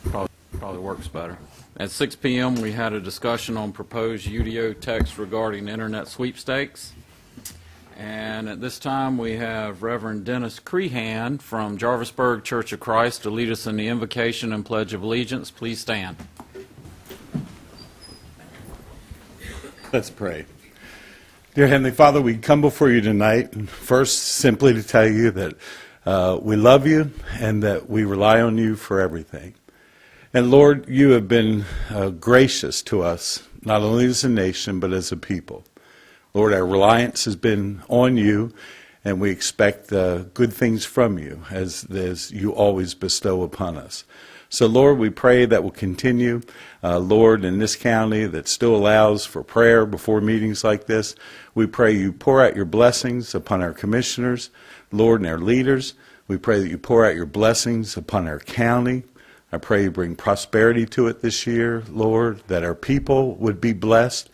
p.m. Probably works better. At 6 p.m., we had a discussion on proposed UDO text regarding internet sweepstakes. And at this time, we have Reverend Dennis Crehan from Jarvisburg Church of Christ to lead us in the invocation and pledge of allegiance. Please stand. Let's pray. Dear Heavenly Father, we come before you tonight, first simply to tell you that we love you and that we rely on you for everything. And Lord, you have been gracious to us, not only as a nation, but as a people. Lord, our reliance has been on you, and we expect good things from you, as you always bestow upon us. So, Lord, we pray that will continue. Lord, in this county that still allows for prayer before meetings like this, we pray you pour out your blessings upon our commissioners, Lord, and our leaders. We pray that you pour out your blessings upon our county. I pray you bring prosperity to it this year, Lord, that our people would be blessed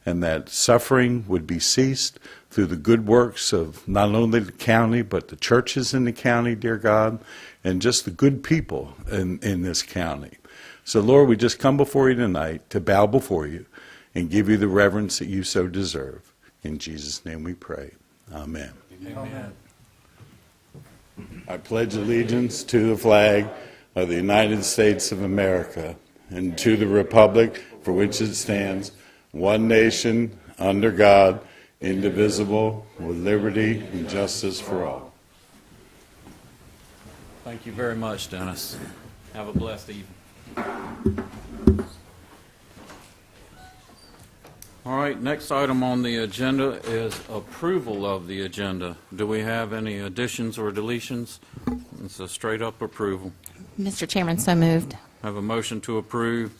and that suffering would be ceased through the good works of not only the county, but the churches in the county, dear God, and just the good people in this county. So, Lord, we just come before you tonight to bow before you and give you the reverence that you so deserve. In Jesus' name we pray. Amen. Amen. I pledge allegiance to the flag of the United States of America and to the republic for which it stands, one nation, under God, indivisible, with liberty and justice for all. Thank you very much, Dennis. Have a blessed evening. All right, next item on the agenda is approval of the agenda. Do we have any additions or deletions? It's a straight-up approval. Mr. Chairman, so moved. Have a motion to approve.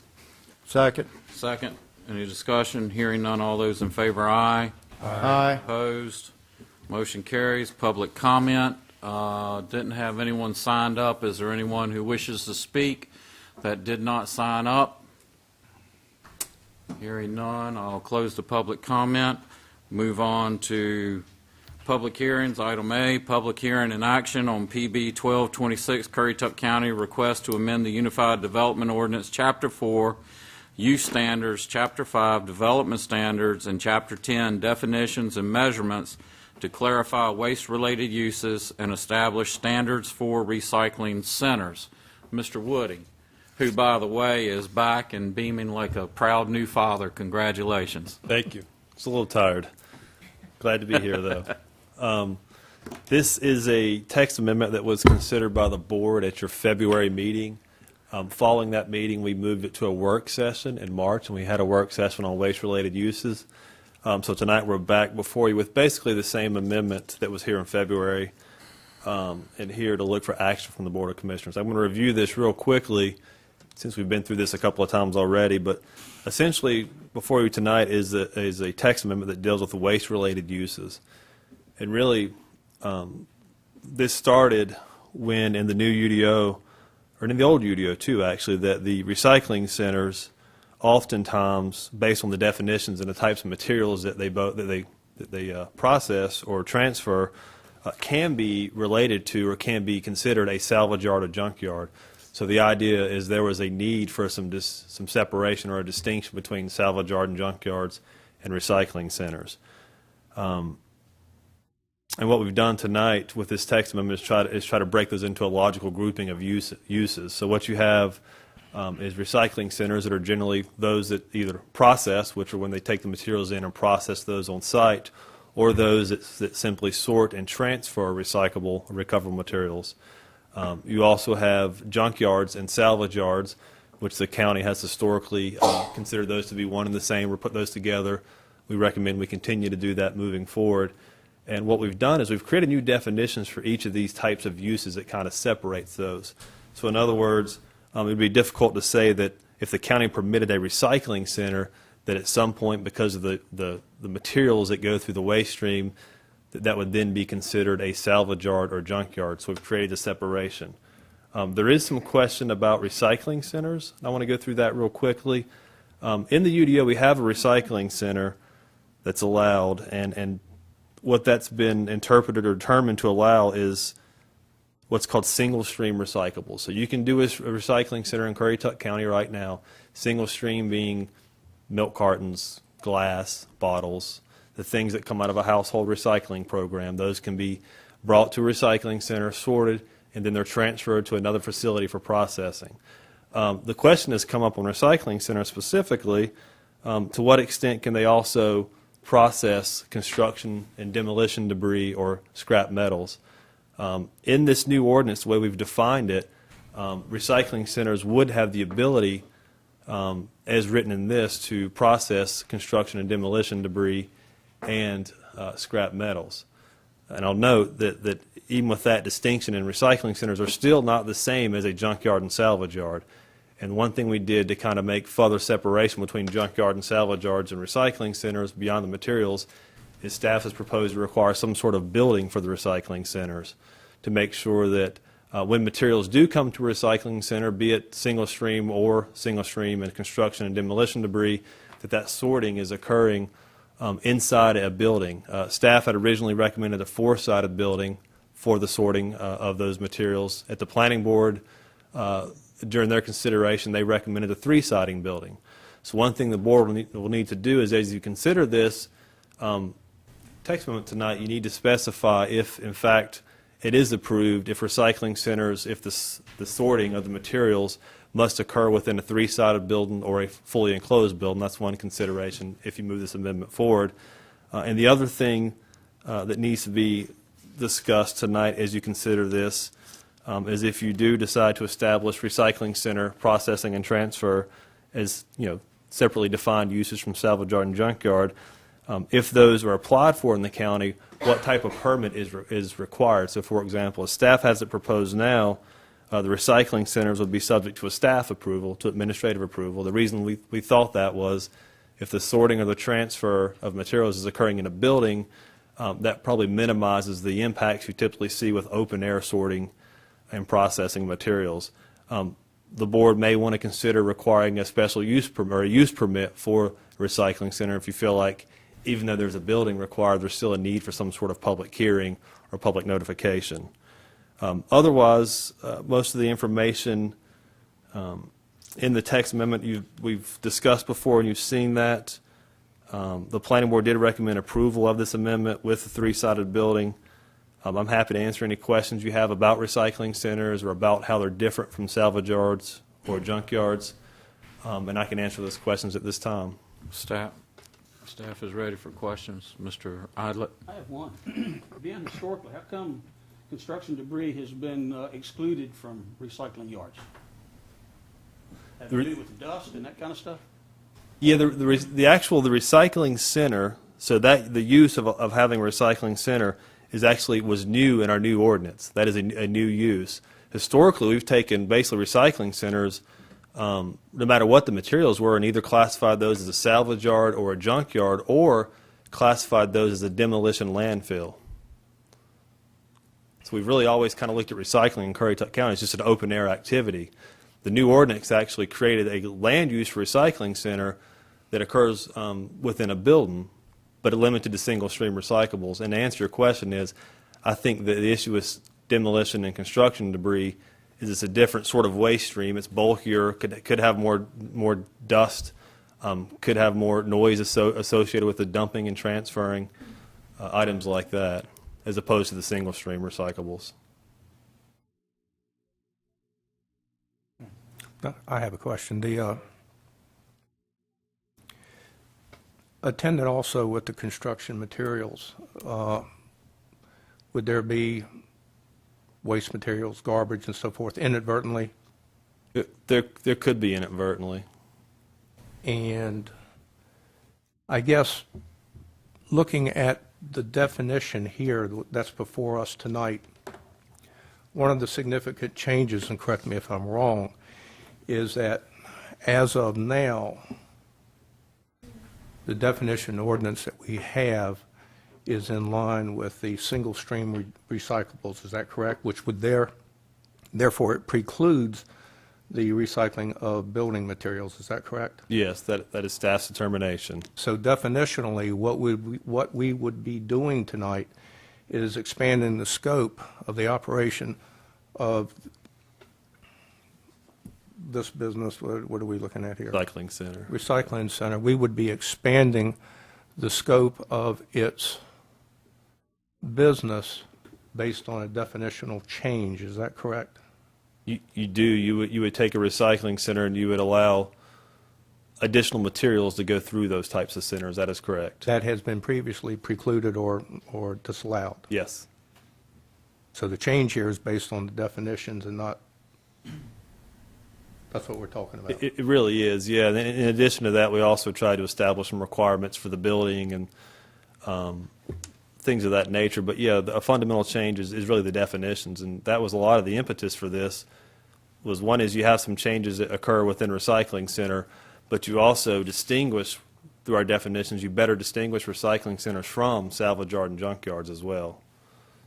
Second. Second. Any discussion? Hearing none. All those in favor, aye. Aye. Opposed? Motion carries. Public comment. Didn't have anyone signed up. Is there anyone who wishes to speak that did not sign up? Hearing none, I'll close the public comment. Move on to public hearings. Item A, public hearing and action on PB 1226, Currituck County request to amend the Unified Development Ordinance, Chapter 4, Use Standards, Chapter 5, Development Standards, and Chapter 10, Definitions and Measurements to clarify waste-related uses and establish standards for recycling centers. Mr. Woody, who, by the way, is back and beaming like a proud new father. Congratulations. Thank you. It's a little tired. Glad to be here, though. This is a text amendment that was considered by the board at your February meeting. Following that meeting, we moved it to a work session in March, and we had a work session on waste-related uses. So tonight we're back before you with basically the same amendment that was here in February, and here to look for action from the Board of Commissioners. I'm going to review this real quickly since we've been through this a couple of times already, but essentially before you tonight is a text amendment that deals with the waste-related uses. And really, this started when in the new UDO, or in the old UDO too, actually, that the recycling centers oftentimes, based on the definitions and the types of materials that they process or transfer, can be related to or can be considered a salvage yard or junkyard. So the idea is there was a need for some separation or a distinction between salvage yard and junkyards and recycling centers. And what we've done tonight with this text amendment is try to break those into a logical grouping of uses. So what you have is recycling centers that are generally those that either process, which are when they take the materials in and process those on site, or those that simply sort and transfer recyclable or recoverable materials. You also have junkyards and salvage yards, which the county has historically considered those to be one and the same. We're put those together. We recommend we continue to do that moving forward. And what we've done is we've created new definitions for each of these types of uses that kind of separates those. So in other words, it would be difficult to say that if the county permitted a recycling center, that at some point, because of the materials that go through the waste stream, that would then be considered a salvage yard or junkyard. So we've created a separation. There is some question about recycling centers. I want to go through that real quickly. In the UDO, we have a recycling center that's allowed, and what that's been interpreted or determined to allow is what's called single stream recyclables. So you can do a recycling center in Currituck County right now, single stream being milk cartons, glass, bottles, the things that come out of a household recycling program. Those can be brought to a recycling center, sorted, and then they're transferred to another facility for processing. The question has come up on recycling centers specifically, to what extent can they also process construction and demolition debris or scrap metals? In this new ordinance, the way we've defined it, recycling centers would have the ability, as written in this, to process construction and demolition debris and scrap metals. And I'll note that even with that distinction, in recycling centers are still not the same as a junkyard and salvage yard. And one thing we did to kind of make further separation between junkyard and salvage yards and recycling centers beyond the materials is staff has proposed to require some sort of building for the recycling centers to make sure that when materials do come to a recycling center, be it single stream or single stream and construction and demolition debris, that sorting is occurring inside a building. Staff had originally recommended a 4-sided building for the sorting of those materials. At the planning board, during their consideration, they recommended a 3-siding building. So one thing the board will need to do is, as you consider this text amendment tonight, you need to specify if, in fact, it is approved, if recycling centers, if the sorting of the materials must occur within a 3-sided building or a fully enclosed building. That's one consideration if you move this amendment forward. And the other thing that needs to be discussed tonight as you consider this is if you do decide to establish recycling center processing and transfer as separately defined uses from salvage yard and junkyard, if those are applied for in the county, what type of permit is required. So, for example, as staff has it proposed now, the recycling centers would be subject to a staff approval, to administrative approval. The reason we thought that was if the sorting or the transfer of materials is occurring in a building, that probably minimizes the impacts you typically see with open air sorting and processing materials. The board may want to consider requiring a special use permit or a use permit for a recycling center if you feel like even though there's a building required, there's still a need for some sort of public hearing or public notification. Otherwise, most of the information in the text amendment we've discussed before, and you've seen that. The planning board did recommend approval of this amendment with the 3-sided building. I'm happy to answer any questions you have about recycling centers or about how they're different from salvage yards or junkyards, and I can answer those questions at this time. Staff is ready for questions. Mr. Idlet. I have one. Being historically, how come construction debris has been excluded from recycling yards? Have to do with dust and that kind of stuff? Yeah, the recycling center. So that the use of having a recycling center was new in our new ordinance. That is a new use. Historically, we've taken basically recycling centers, no matter what the materials were, and either classified those as a salvage yard or a junkyard, or classified those as a demolition landfill. So we've really always kind of looked at recycling in Currituck County as just an open air activity. The new ordinance actually created a land use for recycling center that occurs within a building, but it limited to single stream recyclables. And to answer your question is, I think that the issue with demolition and construction debris is it's a different sort of waste stream. It's bulkier, could have more dust, could have more noise associated with the dumping and transferring, items like that, as opposed to the single stream recyclables. I have a question. The attendant also with the construction materials, would there be waste materials, garbage, and so forth inadvertently? There could be inadvertently. And I guess looking at the definition here that's before us tonight, one of the significant changes, and correct me if I'm wrong, is that as of now, the definition ordinance that we have is in line with the single stream recyclables. Is that correct? Which would therefore it precludes the recycling of building materials. Is that correct? Yes, that is staff's determination. So definitionally, what we would be doing tonight is expanding the scope of the operation of this business, what are we looking at here? Recycling center. Recycling center, we would be expanding the scope of its business based on a definitional change, is that correct? You do. You would take a recycling center and you would allow additional materials to go through those types of centers. That is correct. That has been previously precluded or disallowed. Yes. So the change here is based on the definitions and not, that's what we're talking about. It really is, yeah. And in addition to that, we also try to establish some requirements for the building and things of that nature. But yeah, a fundamental change is really the definitions, and that was a lot of the impetus for this. Was one is you have some changes that occur within recycling center, but you also distinguish through our definitions. You better distinguish recycling centers from salvage yard and junkyards as well.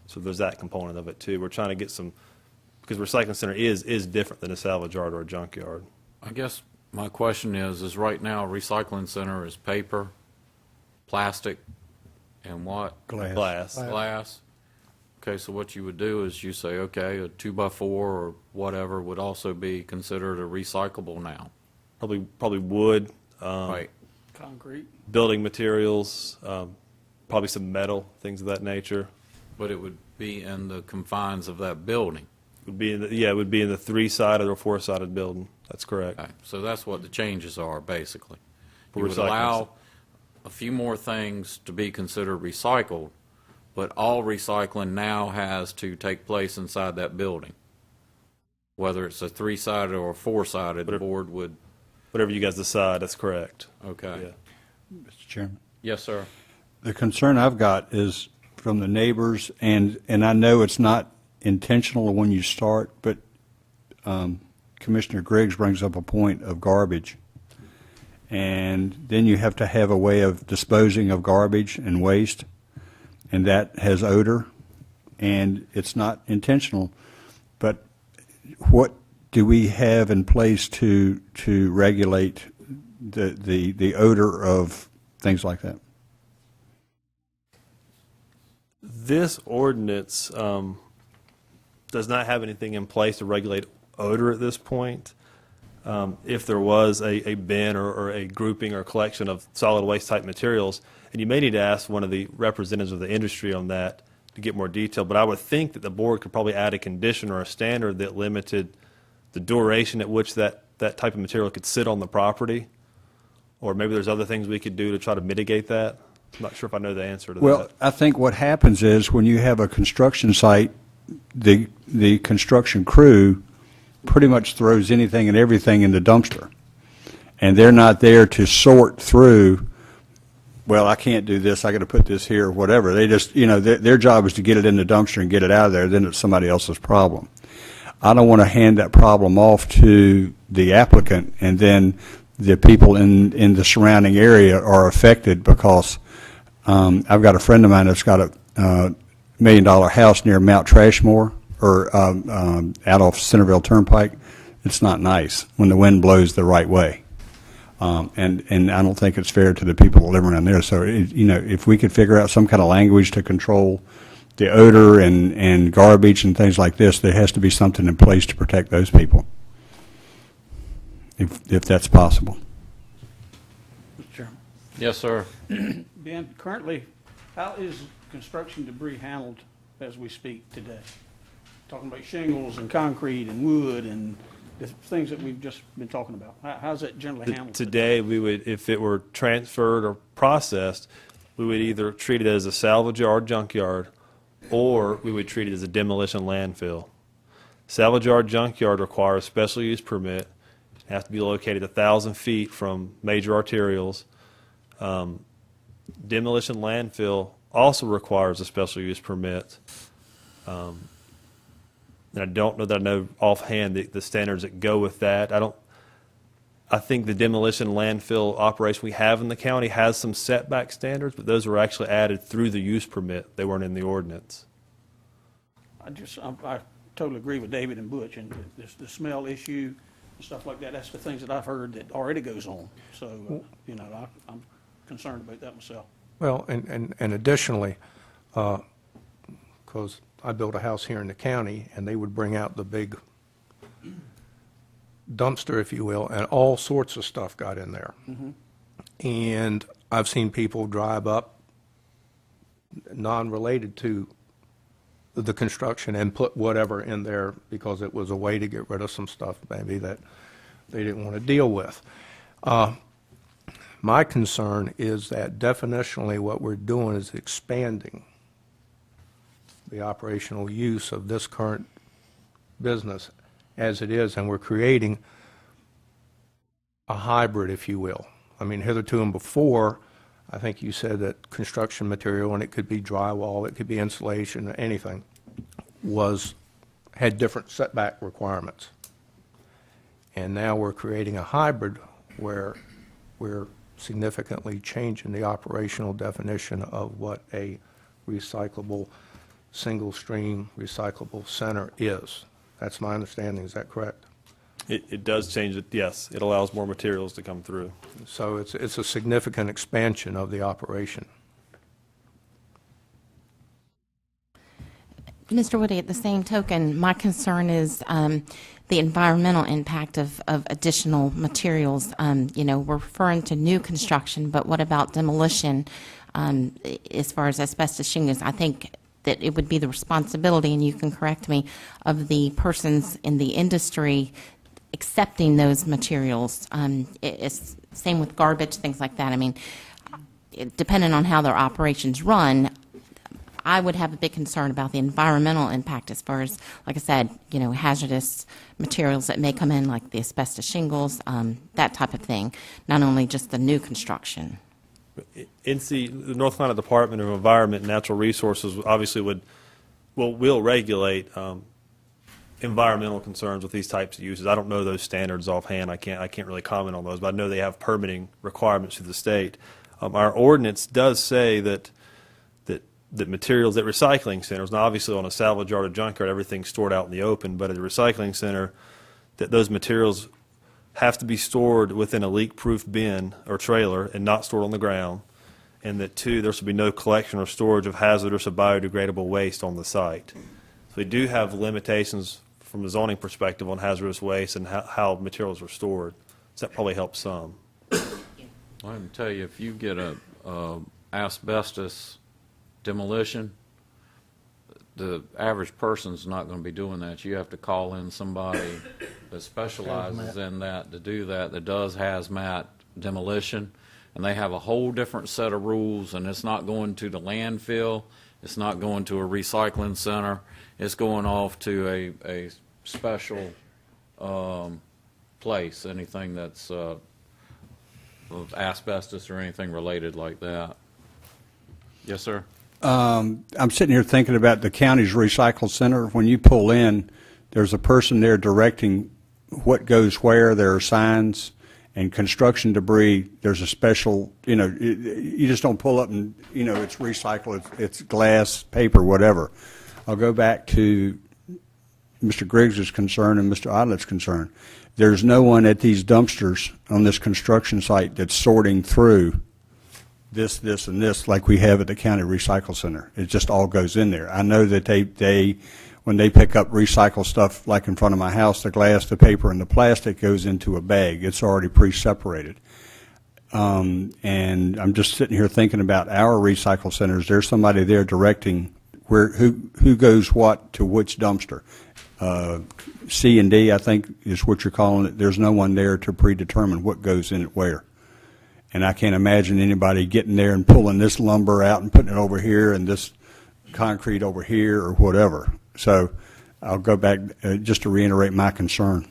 So there's that component of it too. We're trying to get some, because recycling center is different than a salvage yard or a junkyard. I guess my question is right now recycling center is paper, plastic, and what? Glass. Glass. Okay, so what you would do is you say, okay, a 2x4 or whatever would also be considered a recyclable now. Probably wood, Right. Concrete. building materials, probably some metal, things of that nature. But it would be in the confines of that building. Would be in the, it would be in the 3-sided or 4-sided building. That's correct. Okay, so that's what the changes are, basically. For You would recycling. allow a few more things to be considered recycled, but all recycling now has to take place inside that building. Whether it's a 3-sided or a 4-sided, the board would, Whatever you guys decide, that's correct. okay. Yeah. Mr. Chairman. Yes, sir. The concern I've got is from the neighbors, and I know it's not intentional when you start, but Commissioner Griggs brings up a point of garbage. And then you have to have a way of disposing of garbage and waste, and that has odor, and it's not intentional. But what do we have in place to regulate the odor of things like that? This ordinance does not have anything in place to regulate odor at this point. If there was a bin or a grouping or collection of solid waste type materials, and you may need to ask one of the representatives of the industry on that to get more detail, but I would think that the board could probably add a condition or a standard that limited the duration at which that type of material could sit on the property, or maybe there's other things we could do to try to mitigate that. I'm not sure if I know the answer to Well, that. I think what happens is when you have a construction site, the construction crew pretty much throws anything and everything in the dumpster. And they're not there to sort through, well, I can't do this, I got to put this here, or whatever. They just, their job is to get it in the dumpster and get it out of there, then it's somebody else's problem. I don't want to hand that problem off to the applicant, and then the people in the surrounding area are affected because I've got a friend of mine that's got a $1 million house near Mount Trashmore, or out off Centerville Turnpike. It's not nice when the wind blows the right way. And I don't think it's fair to the people that live around there. So, if we could figure out some kind of language to control the odor and garbage and things like this, there has to be something in place to protect those people, if that's possible. Mr. Chairman. Yes, sir. Ben, currently, how is construction debris handled as we speak today? Talking about shingles and concrete and wood and the things that we've just been talking about. How's that generally handled? Today, we would, if it were transferred or processed, we would either treat it as a salvage yard, junkyard, or we would treat it as a demolition landfill. Salvage yard, junkyard requires a special use permit. It has to be located 1,000 feet from major arterials. Demolition landfill also requires a special use permit. And I don't know that I know offhand the standards that go with that. I think the demolition landfill operation we have in the county has some setback standards, but those were actually added through the use permit. They weren't in the ordinance. I totally agree with David and Butch, and the smell issue and stuff like that, that's the things that I've heard that already goes on. So, I'm concerned about that myself. Well, and additionally, because I built a house here in the county, and they would bring out the big dumpster, if you will, and all sorts of stuff got in there. And I've seen people drive up, non-related to the construction, and put whatever in there because it was a way to get rid of some stuff maybe that they didn't want to deal with. My concern is that definitionally what we're doing is expanding the operational use of this current business as it is, and we're creating a hybrid, if you will. I mean, hitherto and before, I think you said that construction material, and it could be drywall, it could be insulation, anything, had different setback requirements. And now we're creating a hybrid where we're significantly changing the operational definition of what a recyclable, single-stream recyclable center is. That's my understanding. Is that correct? It does change it, yes. It allows more materials to come through. So it's a significant expansion of the operation. Mr. Woody, at the same token, my concern is the environmental impact of additional materials. We're referring to new construction, but what about demolition as far as asbestos shingles? I think that it would be the responsibility, and you can correct me, of the persons in the industry accepting those materials. It's same with garbage, things like that. I mean, depending on how their operations run, I would have a big concern about the environmental impact as far as, like I said, hazardous materials that may come in, like the asbestos shingles, that type of thing, not only just the new construction. The North Carolina Department of Environment and Natural Resources obviously will regulate environmental concerns with these types of uses. I don't know those standards offhand. I can't really comment on those, but I know they have permitting requirements through the state. Our ordinance does say that materials at recycling centers, now obviously on a salvage yard or junkyard, everything's stored out in the open, but at a recycling center, that those materials have to be stored within a leak-proof bin or trailer and not stored on the ground, and that, two, there should be no collection or storage of hazardous or biodegradable waste on the site. So we do have limitations from a zoning perspective on hazardous waste and how materials are stored. So that probably helps some. I can tell you, if you get a asbestos demolition, the average person's not going to be doing that. You have to call in somebody that specializes in that to do that does hazmat demolition, and they have a whole different set of rules, and it's not going to the landfill, it's not going to a recycling center, it's going off to a special place, anything that's of asbestos or anything related like that. Yes, sir? I'm sitting here thinking about the county's recycle center. When you pull in, there's a person there directing what goes where. There are signs, and construction debris, there's a special, you just don't pull up and, it's recycled, it's glass, paper, whatever. I'll go back to Mr. Griggs' concern and Mr. Idlet's concern. There's no one at these dumpsters on this construction site that's sorting through this, and this, like we have at the county recycle center. It just all goes in there. I know that they when they pick up recycled stuff, like in front of my house, the glass, the paper, and the plastic goes into a bag. It's already pre-separated. And I'm just sitting here thinking about our recycle centers. There's somebody there directing who goes what to which dumpster. C and D, I think, is what you're calling it. There's no one there to predetermine what goes in it where. And I can't imagine anybody getting there and pulling this lumber out and putting it over here and this concrete over here or whatever. So I'll go back just to reiterate my concern.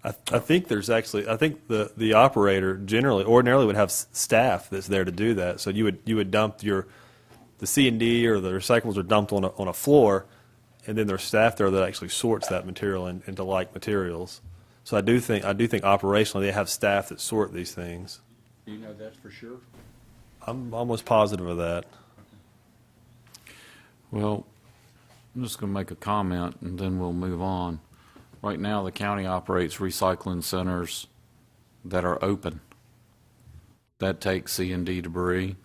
I think the operator ordinarily would have staff that's there to do that. So you would dump the C&D or the recyclables are dumped on a floor, and then there's staff there that actually sorts that material into like materials. So I do think operationally they have staff that sort these things. Do you know that's for sure? I'm almost positive of that. Well, I'm just going to make a comment, and then we'll move on. Right now, the county operates recycling centers that are open. That takes C&D debris.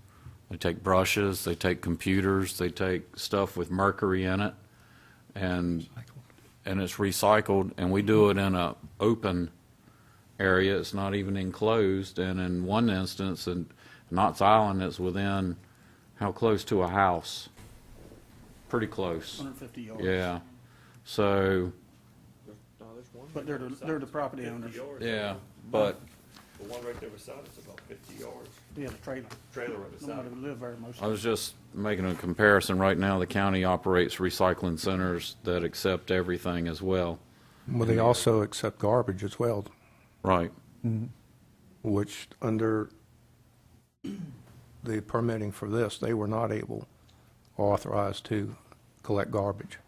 They take brushes, they take computers, they take stuff with mercury in it, and it's recycled, and we do it in a open area. It's not even enclosed, and in one instance, in Knott's Island, it's within, how close to a house? Pretty close. 150 yards. Yeah. So, But they're the property owners. yeah, but, The one right there beside us, about 50 yards. Yeah, the Trailer right beside Nobody it. would live very most I of was just making a comparison. Right now, the county operates recycling centers that accept everything as well. Well, they also accept garbage as well, Right. which under the permitting for this, they were not able or authorized to collect garbage.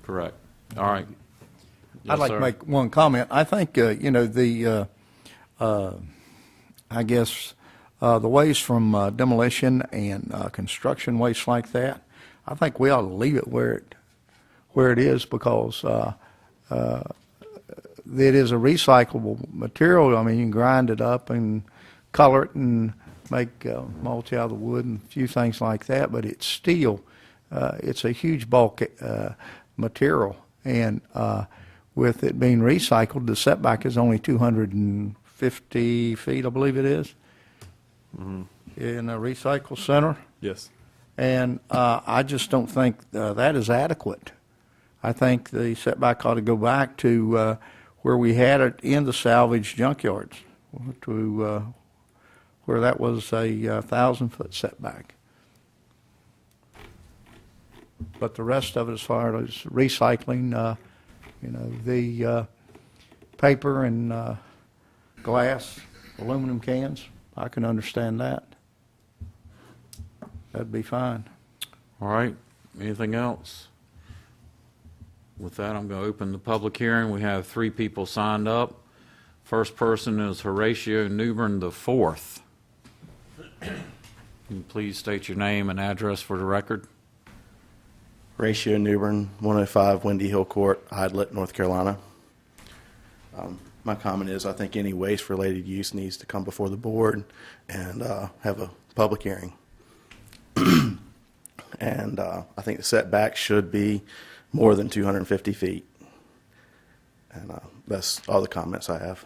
Correct. All right. I'd Yes, like sir. to make one comment. I think, I guess, the waste from demolition and construction waste like that, I think we ought to leave it where it is, because it is a recyclable material. I mean, you can grind it up and color it and make mulch out of the wood and a few things like that, but it's steel. It's a huge bulk material, and with it being recycled, the setback is only 250 feet, I believe it is, in a recycle center. Yes. And I just don't think that is adequate. I think the setback ought to go back to where we had it in the salvage junkyards, to where that was a 1,000-foot setback. But the rest of it, as far as recycling, the paper and glass, aluminum cans, I can understand that. That'd be fine. All right. Anything else? With that, I'm going to open the public hearing. We have 3 people signed up. First person is Horatio Newbern IV. Can you please state your name and address for the record? Ratio Newbern, 105 Windy Hill Court, Idlet, North Carolina. My comment is, I think any waste-related use needs to come before the board and have a public hearing. And I think the setback should be more than 250 feet. And that's all the comments I have.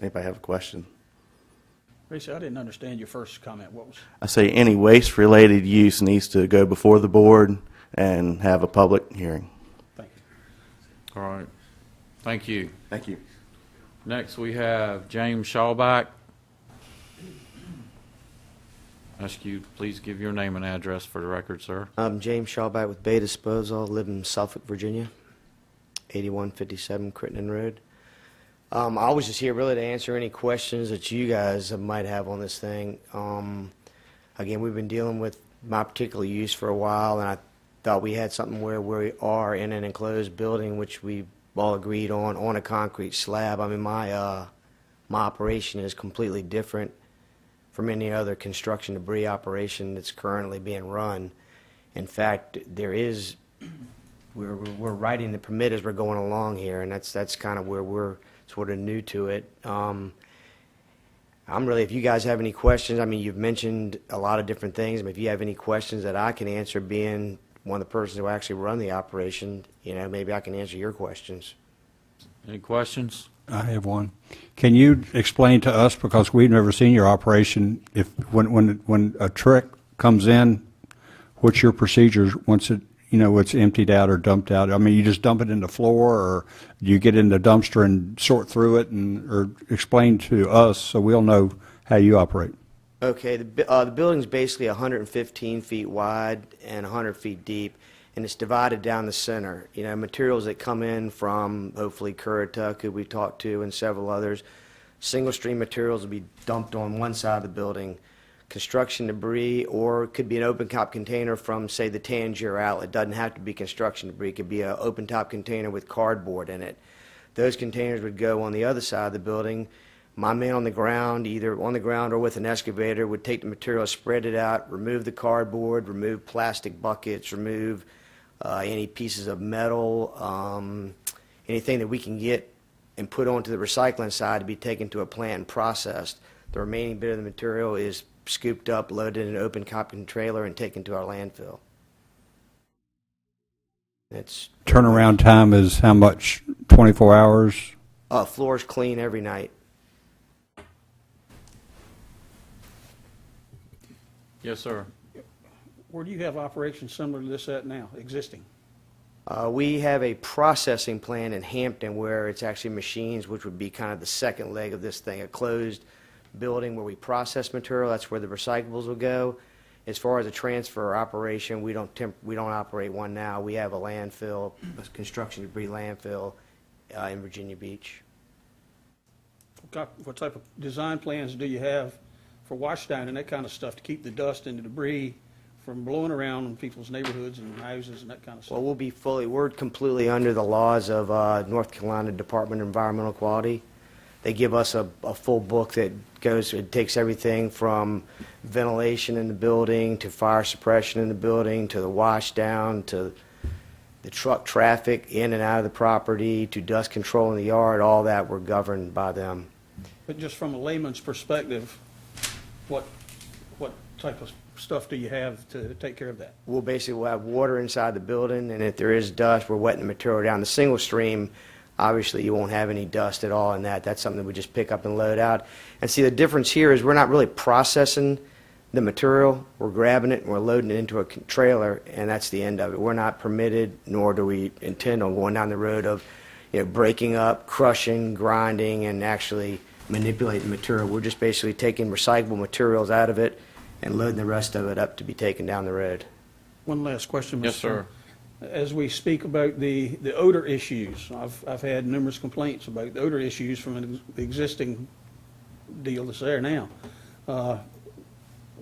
Anybody have a question? Racy, I didn't understand your first comment. What was? I say any waste-related use needs to go before the board and have a public hearing. Thank you. All right. Thank you. Thank you. Next, we have James Shawback. Ask you, please give your name and address for the record, sir. I'm James Shawback with Bay Disposal, live in Suffolk, Virginia, 8157 Crittenden Road. I was just here really to answer any questions that you guys might have on this thing. Again, we've been dealing with my particular use for a while, and I thought we had something where we are in an enclosed building, which we all agreed on a concrete slab. I mean, my operation is completely different from any other construction debris operation that's currently being run. In fact, we're writing the permit as we're going along here, and that's kind of where we're sort of new to it. I'm really, if you guys have any questions, I mean, you've mentioned a lot of different things. I mean, if you have any questions that I can answer, being one of the persons who actually run the operation, maybe I can answer your questions. Any questions? I have one. Can you explain to us, because we've never seen your operation, if when a truck comes in, what's your procedures once it's emptied out or dumped out? I mean, you just dump it in the floor, or do you get in the dumpster and sort through it, or explain to us so we'll know how you operate? Okay, the building's basically 115 feet wide and 100 feet deep, and it's divided down the center. Materials that come in from, hopefully, Currituck, who we've talked to, and several others. Single-stream materials will be dumped on one side of the building. Construction debris, or it could be an open-top container from, say, the Tangier outlet. It doesn't have to be construction debris. It could be an open-top container with cardboard in it. Those containers would go on the other side of the building. My man on the ground, either on the ground or with an excavator, would take the material, spread it out, remove the cardboard, remove plastic buckets, remove any pieces of metal, anything that we can get and put onto the recycling side to be taken to a plant and processed. The remaining bit of the material is scooped up, loaded in an open compacting trailer, and taken to our landfill. It's Turnaround time is how much? 24 hours? floors clean every night. Yes, sir. Where do you have operations similar to this at now, existing? We have a processing plant in Hampton where it's actually machines, which would be kind of the second leg of this thing, a closed building where we process material. That's where the recyclables will go. As far as a transfer operation, we don't operate one now. We have a landfill, a construction debris landfill in Virginia Beach. What type of design plans do you have for washdown and that kind of stuff to keep the dust and the debris from blowing around in people's neighborhoods and houses and that kind of stuff? Well, we're completely under the laws of North Carolina Department of Environmental Quality. They give us a full book that it takes everything from ventilation in the building to fire suppression in the building to the wash down to the truck traffic in and out of the property to dust control in the yard. All that we're governed by them. But just from a layman's perspective, what type of stuff do you have to take care of that? We'll have water inside the building, and if there is dust, we're wetting the material down. The single stream, obviously, you won't have any dust at all in that. That's something that we just pick up and load out. And see, the difference here is we're not really processing the material. We're grabbing it and we're loading it into a trailer, and that's the end of it. We're not permitted, nor do we intend on going down the road of breaking up, crushing, grinding, and actually manipulating the material. We're just basically taking recyclable materials out of it and loading the rest of it up to be taken down the road. One last question, Mr. Yes, sir. As we speak about the odor issues, I've had numerous complaints about the odor issues from the existing deal that's there now.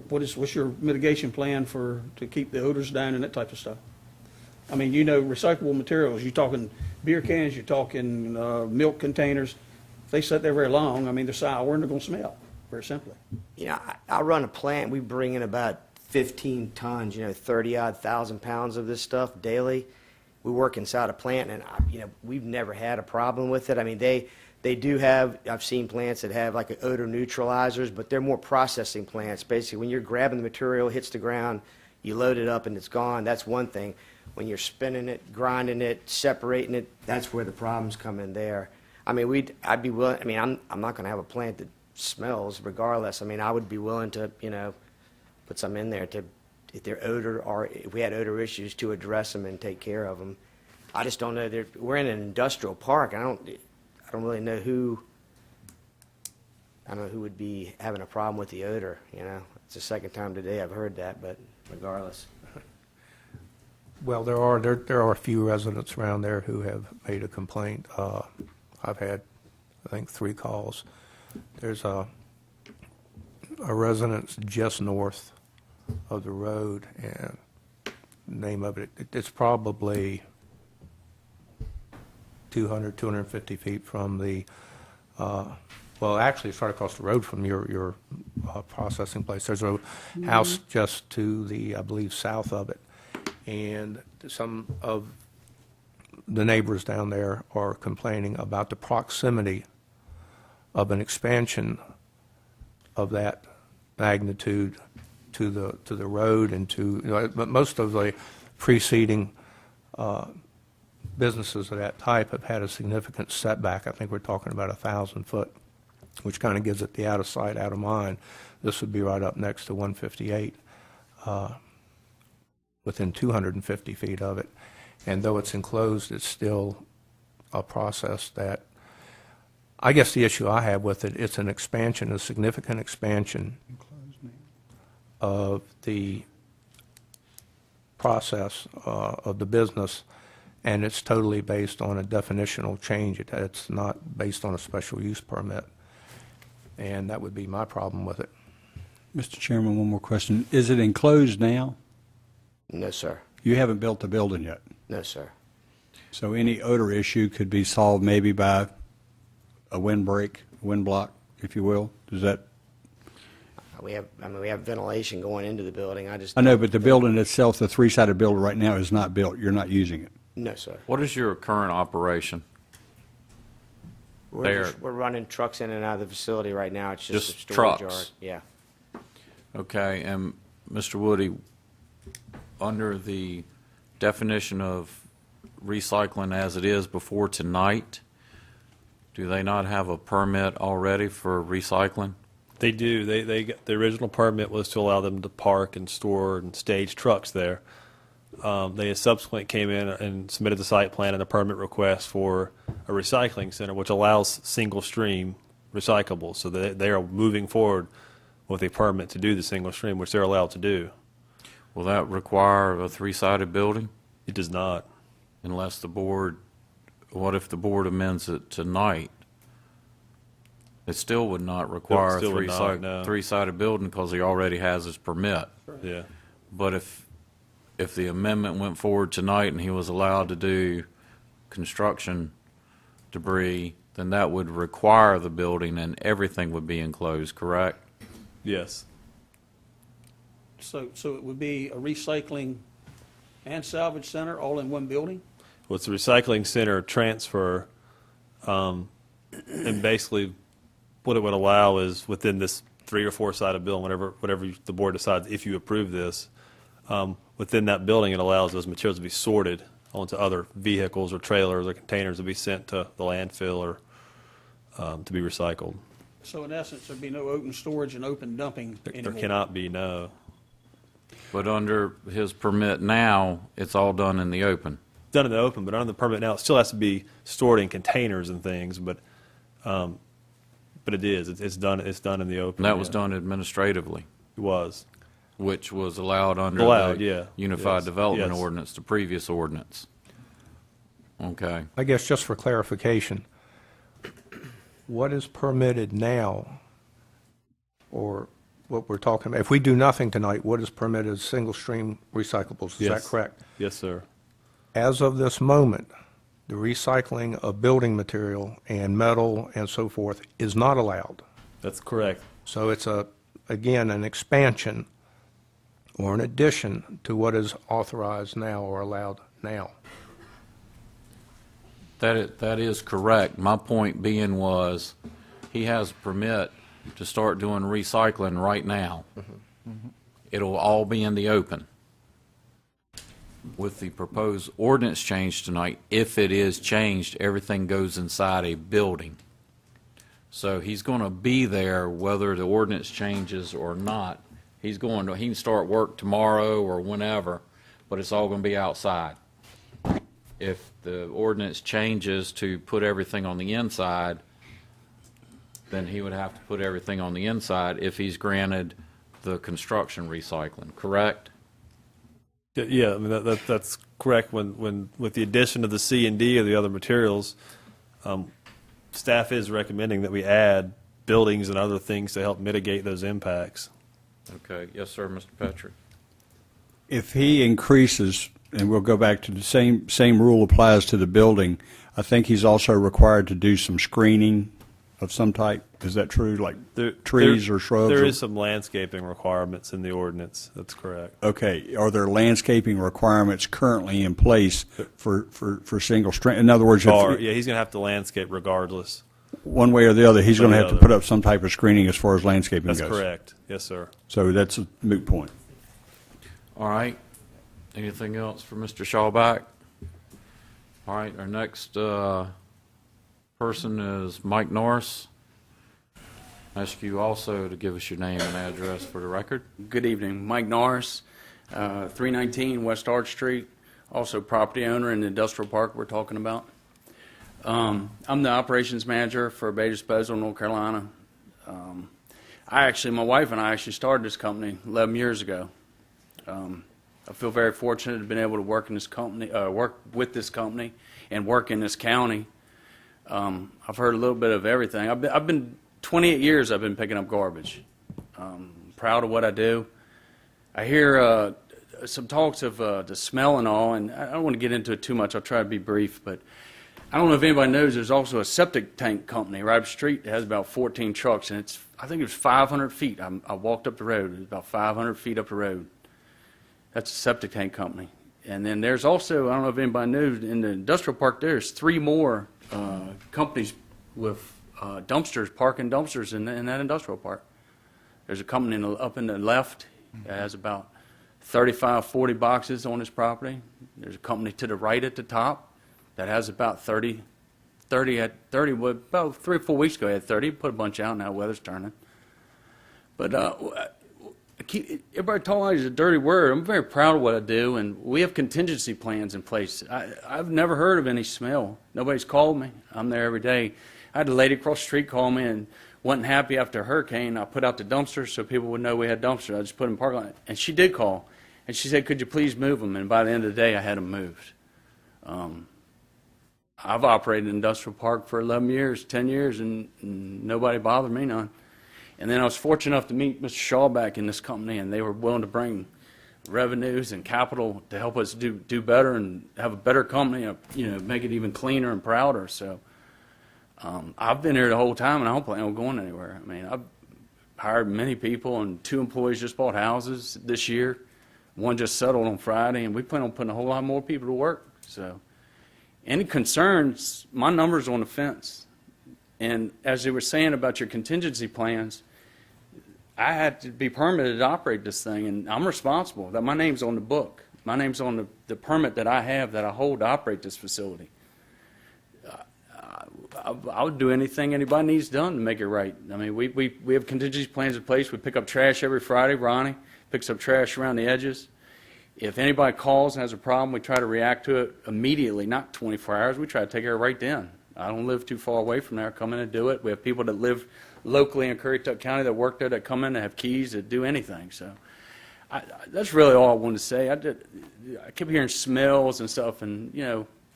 What's your mitigation plan to keep the odors down and that type of stuff? I mean, recyclable materials, you're talking beer cans, you're talking milk containers. If they sit there very long, I mean, they're sour and they're going to smell, very simply. I run a plant. We bring in about 15 tons, 30-odd thousand pounds of this stuff daily. We work inside a plant, and we've never had a problem with it. I mean, they do have. I've seen plants that have like odor neutralizers, but they're more processing plants. Basically, when you're grabbing the material, hits the ground, you load it up, and it's gone. That's one thing. When you're spinning it, grinding it, separating it, that's where the problems come in there. I mean, I'd be willing. I mean, I'm not going to have a plant that smells, regardless. I mean, I would be willing to, put some in there if we had odor issues, to address them and take care of them. I just don't know. We're in an industrial park. I don't really know who. I don't know who would be having a problem with the odor. It's the second time today I've heard that, but regardless. Well, there are a few residents around there who have made a complaint. I've had, I think, 3 calls. There's a residence just north of the road, and the name of it's probably 250 feet from the, actually it's right across the road from your processing place. There's a house just to the, I believe, south of it, and some of the neighbors down there are complaining about the proximity of an expansion of that magnitude to the road and to, but most of the preceding businesses of that type have had a significant setback. I think we're talking about 1,000 foot, which kind of gives it the out of sight, out of mind. This would be right up next to 158, within 250 feet of it. And though it's enclosed, it's still a process that, I guess the issue I have with it, it's an expansion, a significant expansion of the process of the business, and it's totally based on a definitional change. It's not based on a special use permit, and that would be my problem with it. Mr. Chairman, one more question. Is it enclosed now? No, sir. You haven't built the building yet. No, sir. So any odor issue could be solved maybe by a windbreak, wind block, if you will? Does that? We have ventilation going into the building. I know, but the building itself, the 3-sided building right now is not built. You're not using it. No, sir. What is your current operation? We're running trucks in and out of the facility right now. It's just a Just storage trucks? yard. Yeah. Okay, and Mr. Woody, under the definition of recycling as it is before tonight, do they not have a permit already for recycling? They do. The original permit was to allow them to park and store and stage trucks there. They subsequently came in and submitted the site plan and the permit request for a recycling center, which allows single stream recyclables. So they are moving forward with a permit to do the single stream, which they're allowed to do. Will that require a three-sided building? It does not. Unless the board, what if the board amends it tonight? It still would not require a still would not, no. three-sided building because he already has his permit. Yeah. But if the amendment went forward tonight and he was allowed to do construction debris, then that would require the building and everything would be enclosed, correct? Yes. So it would be a recycling and salvage center all in one building? Well, it's a recycling center transfer, and basically what it would allow is within this 3 or 4 sided building, whatever the board decides, if you approve this, within that building it allows those materials to be sorted onto other vehicles or trailers or containers to be sent to the landfill or to be recycled. So in essence, there'd be no open storage and open dumping There anymore? cannot be, no. But under his permit now, it's all done in the open. Done in the open, but under the permit now, it still has to be stored in containers and things, but it is. It's done in the open. And that was yeah. done administratively, It was. which was allowed under Allowed, the yeah. Unified Yes. Development Yes. Ordinance, the previous ordinance. Okay. I guess just for clarification, what is permitted now, or what we're talking about? If we do nothing tonight, what is permitted as single-stream recyclables? Is that Yes. correct? Yes, sir. As of this moment, the recycling of building material and metal and so forth is not allowed. That's correct. So it's again, an expansion or an addition to what is authorized now or allowed now. That is correct. My point being was, he has a permit to start doing recycling right now. It'll all be in the open. With the proposed ordinance change tonight, if it is changed, everything goes inside a building. So he's going to be there whether the ordinance changes or not. He can start work tomorrow or whenever, but it's all going to be outside. If the ordinance changes to put everything on the inside, then he would have to put everything on the inside if he's granted the construction recycling, correct? Yeah, I mean that's correct. When with the addition of the C and D of the other materials, staff is recommending that we add buildings and other things to help mitigate those impacts. Okay, yes, sir, Mr. Patrick. If he increases, and we'll go back to the same rule applies to the building, I think he's also required to do some screening of some type. Is that true, like trees or shrubs? There is some landscaping requirements in the ordinance. That's correct. Okay. Are there landscaping requirements currently in place for single stream? In other words, Yeah, he's going to have to landscape regardless. one way or the other, he's One going to or have the to other. put up some type of screening as far as landscaping That's goes. correct. Yes, sir. So that's a moot point. All right. Anything else for Mr. Shawback? All right, our next person is Mike Norris. Ask you also to give us your name and address for the record. Good evening. Mike Norris, 319 West Arch Street, also property owner in the industrial park we're talking about. I'm the operations manager for Bay Disposal, North Carolina. My wife and I actually started this company 11 years ago. I feel very fortunate to have been able to work in this company, work with this company, and work in this county. I've heard a little bit of everything. I've been 28 years. I've been picking up garbage. Proud of what I do. I hear some talks of the smell and all, and I don't want to get into it too much. I'll try to be brief, but I don't know if anybody knows. There's also a septic tank company right up the street that has about 14 trucks, and I think it's 500 feet. I walked up the road. It's about 500 feet up the road. That's a septic tank company. And then there's also, I don't know if anybody knows, in the industrial park there's 3 more companies with dumpsters, parking dumpsters in that industrial park. There's a company up in the left that has about 35, 40 boxes on his property. There's a company to the right at the top that has about 30, well, about 3 or 4 weeks ago, he had 30. He put a bunch out, now weather's turning. But everybody told me it's a dirty word. I'm very proud of what I do, and we have contingency plans in place. I've never heard of any smell. Nobody's called me. I'm there every day. I had a lady across the street call me and wasn't happy after a hurricane. I put out the dumpsters so people would know we had dumpsters. I just put them in the parking lot. And she did call, and she said, could you please move them? And by the end of the day, I had them moved. I've operated an industrial park for 11 years, 10 years, and nobody bothered me none. And then I was fortunate enough to meet Mr. Shaw back in this company, and they were willing to bring revenues and capital to help us do better and have a better company, make it even cleaner and prouder. So I've been here the whole time, and I don't plan on going anywhere. I mean, I've hired many people, and 2 employees just bought houses this year. One just settled on Friday, and we plan on putting a whole lot more people to work. So any concerns, my number's on the fence. And as you were saying about your contingency plans, I had to be permitted to operate this thing, and I'm responsible. That my name's on the book. My name's on the permit that I have that I hold to operate this facility. I would do anything anybody needs done to make it right. I mean, we have contingency plans in place. We pick up trash every Friday. Ronnie picks up trash around the edges. If anybody calls and has a problem, we try to react to it immediately, not 24 hours. We try to take care of it right then. I don't live too far away from there. Come in and do it. We have people that live locally in Currituck County that work there that come in and have keys that do anything. So that's really all I wanted to say. I kept hearing smells and stuff, and,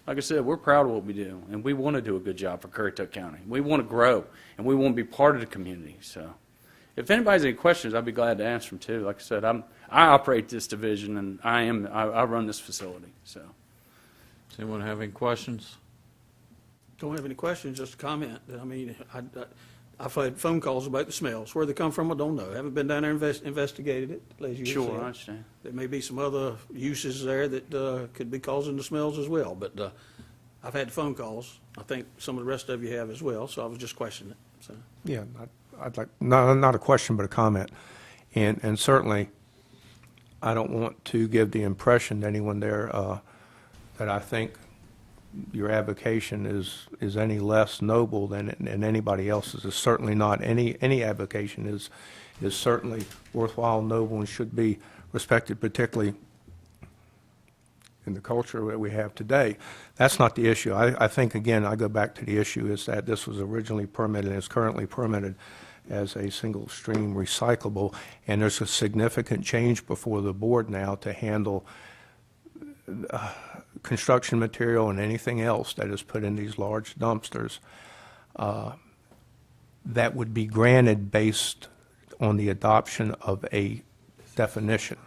like I said, we're proud of what we do, and we want to do a good job for Currituck County. We want to grow, and we want to be part of the community. So if anybody has any questions, I'd be glad to answer them, too. Like I said, I operate this division, and I run this facility. So, Does anyone have any questions? Don't have any questions, just a comment. I mean, I've had phone calls about the smells. Where they come from, I don't know. Haven't been down there and investigated it, as you sure, said. I understand. There may be some other uses there that could be causing the smells as well. But I've had phone calls. I think some of the rest of you have as well, so I was just questioning it. So. Yeah, I'd like, not a question, but a comment. And certainly, I don't want to give the impression to anyone there that I think your avocation is any less noble than anybody else's. It's certainly not. Any avocation is certainly worthwhile, noble, and should be respected, particularly in the culture that we have today. That's not the issue. I think, again, I go back to the issue is that this was originally permitted and is currently permitted as a single stream recyclable, and there's a significant change before the board now to handle construction material and anything else that is put in these large dumpsters that would be granted based on the adoption of a definition.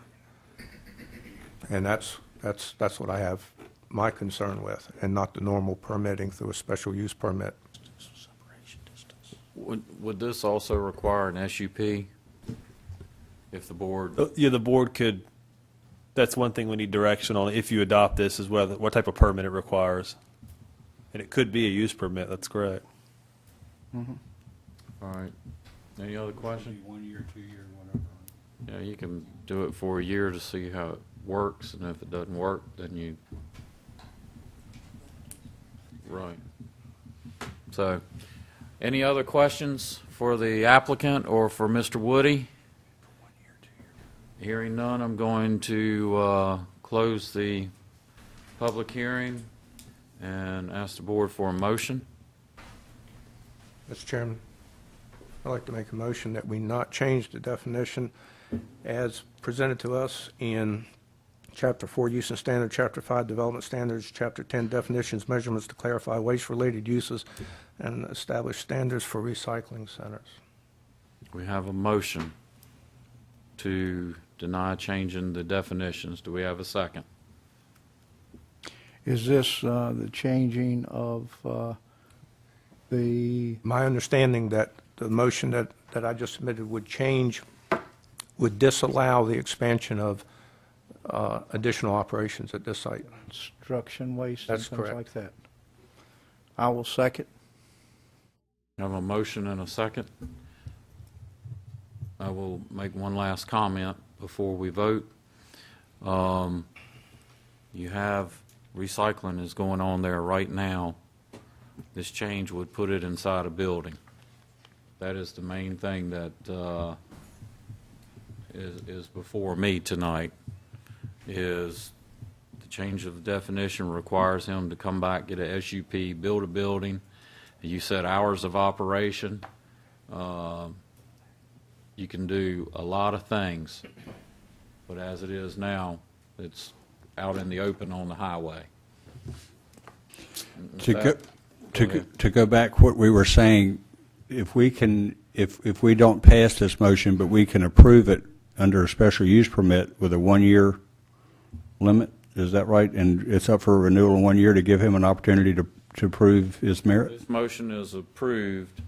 And that's what I have my concern with, and not the normal permitting through a special use permit. Would this also require an SUP if the board? Yeah, the board could, that's one thing we need direction on, if you adopt this, is what type of permit it requires. And it could be a use permit, that's correct. All right. Any other questions? 1 year, 2 year, whatever. Yeah, you can do it for a year to see how it works, and if it doesn't work, then you. Right. So, any other questions for the applicant or for Mr. Woody? Hearing none, I'm going to close the public hearing and ask the board for a motion. Mr. Chairman, I'd like to make a motion that we not change the definition as presented to us in Chapter 4, Use and Standard, Chapter 5, Development Standards, Chapter 10, Definitions, Measurements to clarify waste-related uses, and establish standards for recycling centers. We have a motion to deny changing the definitions. Do we have a second? Is this the changing of the, My understanding that the motion that I just submitted would disallow the expansion of additional operations at this site. construction waste and That's things correct. like that? I will second. Have a motion and a second. I will make one last comment before we vote. You have recycling is going on there right now. This change would put it inside a building. That is the main thing that is before me tonight, is the change of the definition requires him to come back, get a SUP, build a building. You said hours of operation. You can do a lot of things, but as it is now, it's out in the open on the highway. To go back what we were saying, if we don't pass this motion, but we can approve it under a special use permit with a 1-year limit, is that right? And it's up for renewal in 1 year to give him an opportunity to prove his merit? This motion is approved,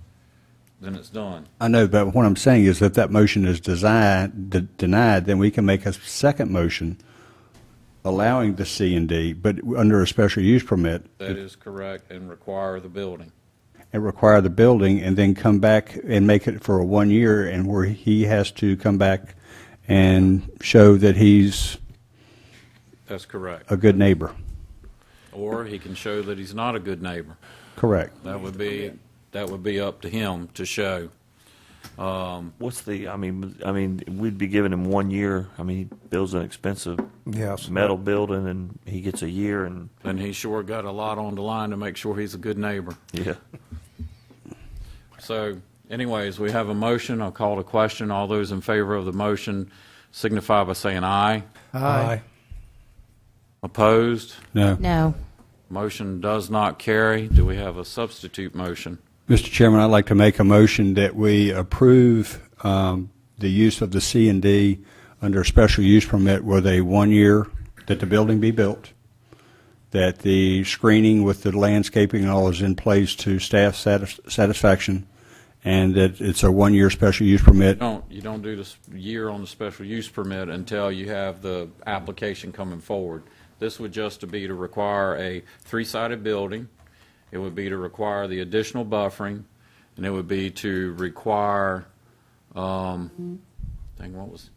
then it's done. I know, but what I'm saying is if that motion is denied, then we can make a second motion allowing the C and D, but under a special use permit. That is correct, and require the building. And require the building, and then come back and make it for a 1 year, and where he has to come back and show that he's That's correct. a good neighbor. Or he can show that he's not a good neighbor. Correct. That would be up to him to show. What's the, I mean, we'd be giving him 1 year. I mean, he builds an expensive Yes. metal building, and he gets a year, and, Then he sure got a lot on the line to make sure he's a good neighbor. yeah. So anyways, we have a motion. I'll call the question. All those in favor of the motion signify by saying aye. Aye. Opposed? No. No. Motion does not carry. Do we have a substitute motion? Mr. Chairman, I'd like to make a motion that we approve the use of the C and D under a special use permit with a 1 year, that the building be built, that the screening with the landscaping and all is in place to staff satisfaction, and that it's a 1 year special use permit. You don't do this year on the special use permit until you have the application coming forward. This would just be to require a 3-sided building. It would be to require the additional buffering, and it would be to require, what was,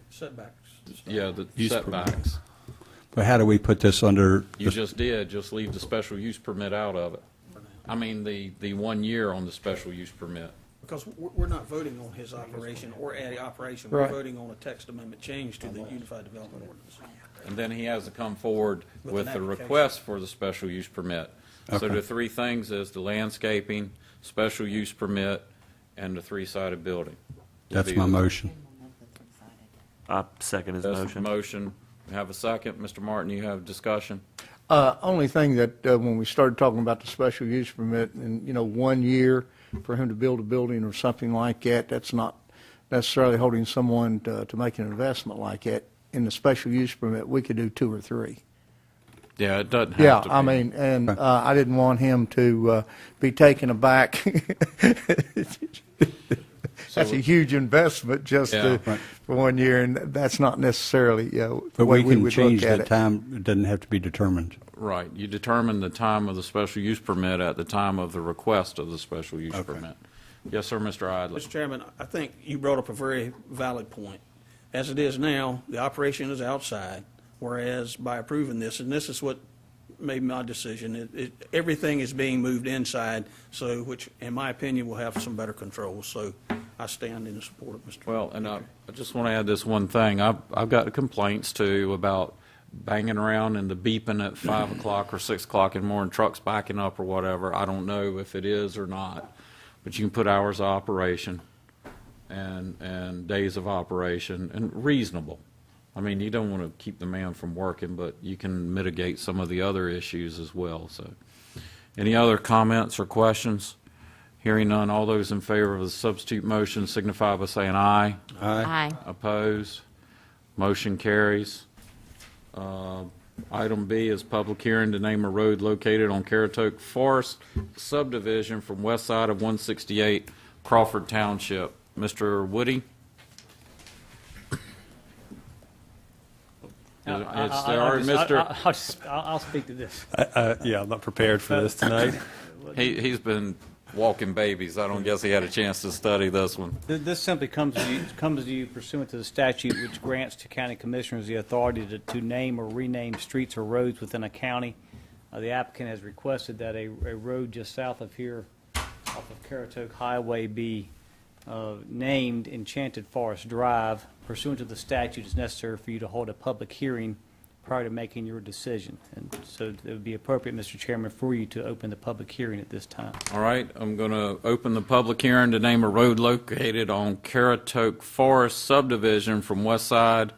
Setbacks. yeah, the Use setbacks. But how do we put this under? You just did, just leave the special use permit out of it. I mean, the 1 year on the special use permit. Because we're not voting on his operation or any operation. We're Right. voting on a text amendment change to the Unified Development Ordinance. And then he has to come forward With with an the application. request for the special use permit. So Okay. the three things is the landscaping, special use permit, and the 3-sided building. That's my motion. I second his That's the motion. motion. We have a second. Mr. Martin, you have discussion? Only thing that, when we started talking about the special use permit and, 1 year for him to build a building or something like that, that's not necessarily holding someone to make an investment like that. In the special use permit, we could do 2 or 3. Yeah, it doesn't have Yeah, to be. I mean, and I didn't want him to be taken aback. That's a huge investment just Yeah. for 1 year, and that's not necessarily, the But way we we can would change look at the it. time. It doesn't have to be determined. Right. You determine the time of the special use permit at the time of the request of the special use permit. Yes, sir, Mr. Idler. Mr. Chairman, I think you brought up a very valid point. As it is now, the operation is outside, whereas by approving this, and this is what made my decision, everything is being moved inside, so which, in my opinion, will have some better controls. So I stand in support of Mr. Well, and I just want to add this one thing. I've got complaints, too, about banging around and the beeping at 5 o'clock or 6 o'clock in the morning, trucks backing up or whatever. I don't know if it is or not, but you can put hours of operation and days of operation, and reasonable. I mean, you don't want to keep the man from working, but you can mitigate some of the other issues as well. So, any other comments or questions? Hearing none, all those in favor of the substitute motion signify by saying aye. Aye. Opposed? Motion carries. Item B is public hearing to name a road located on Currituck Forest subdivision from west side of 168 Crawford Township. Mr. Woody? I'll speak to this. Yeah, I'm not prepared for this tonight. He's been walking babies. I don't guess he had a chance to study this one. This simply comes to you pursuant to the statute which grants to county commissioners the authority to name or rename streets or roads within a county. The applicant has requested that a road just south of here, off of Currituck Highway, be named Enchanted Forest Drive. Pursuant to the statute, it's necessary for you to hold a public hearing prior to making your decision. And so it would be appropriate, Mr. Chairman, for you to open the public hearing at this time. All right, I'm going to open the public hearing to name a road located on Currituck Forest subdivision from west side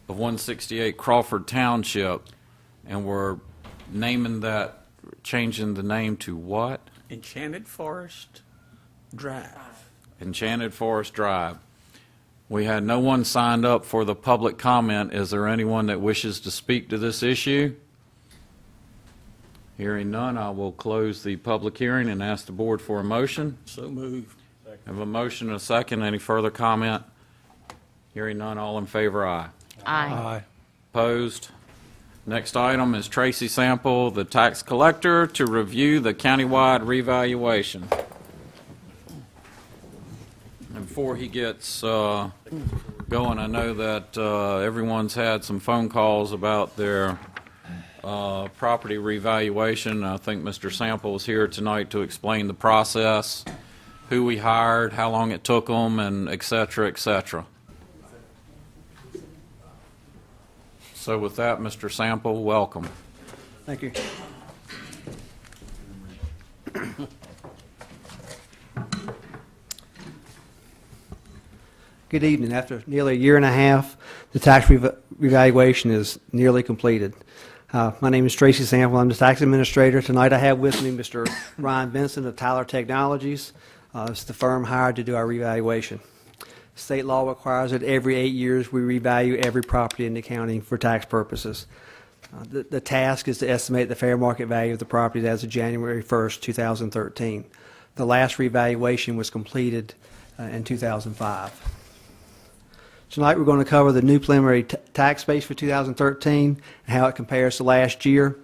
of 168 Crawford Township. And we're naming that, changing the name to what? Enchanted Forest Drive. Enchanted Forest Drive. We had no one signed up for the public comment. Is there anyone that wishes to speak to this issue? Hearing none, I will close the public hearing and ask the board for a motion. So moved. I have a motion and a second. Any further comment? Hearing none, all in favor, aye. Aye. Opposed? Next item is Tracy Sample, the tax collector, to review the countywide revaluation. And before he gets going, I know that everyone's had some phone calls about their property revaluation. I think Mr. Sample is here tonight to explain the process, who we hired, how long it took them, and et cetera, et cetera. So with that, Mr. Sample, welcome. Thank you. Good evening. After nearly a year and a half, the tax revaluation is nearly completed. My name is Tracy Sample. I'm the tax administrator. Tonight I have with me Mr. Ryan Benson of Tyler Technologies. It's the firm hired to do our revaluation. State law requires that every 8 years we revalue every property in the county for tax purposes. The task is to estimate the fair market value of the property as of January 1st, 2013. The last revaluation was completed in 2005. Tonight we're going to cover the new preliminary tax base for 2013 and how it compares to last year,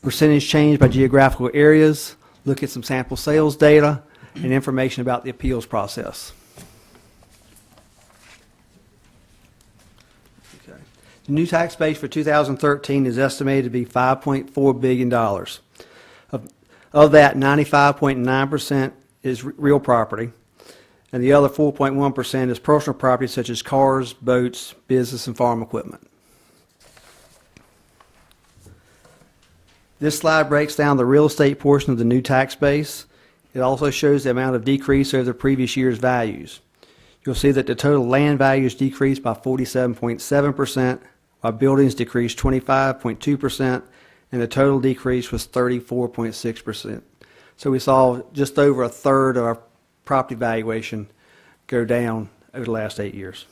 percentage change by geographical areas, look at some sample sales data, and information about the appeals process. Okay. The new tax base for 2013 is estimated to be $5.4 billion. Of that, 95.9% is real property, and the other 4.1% is personal property such as cars, boats, business, and farm equipment. This slide breaks down the real estate portion of the new tax base. It also shows the amount of decrease over the previous year's values. You'll see that the total land values decreased by 47.7%, while buildings decreased 25.2%, and the total decrease was 34.6%. So we saw just over a third of our property valuation go down over the last 8 years.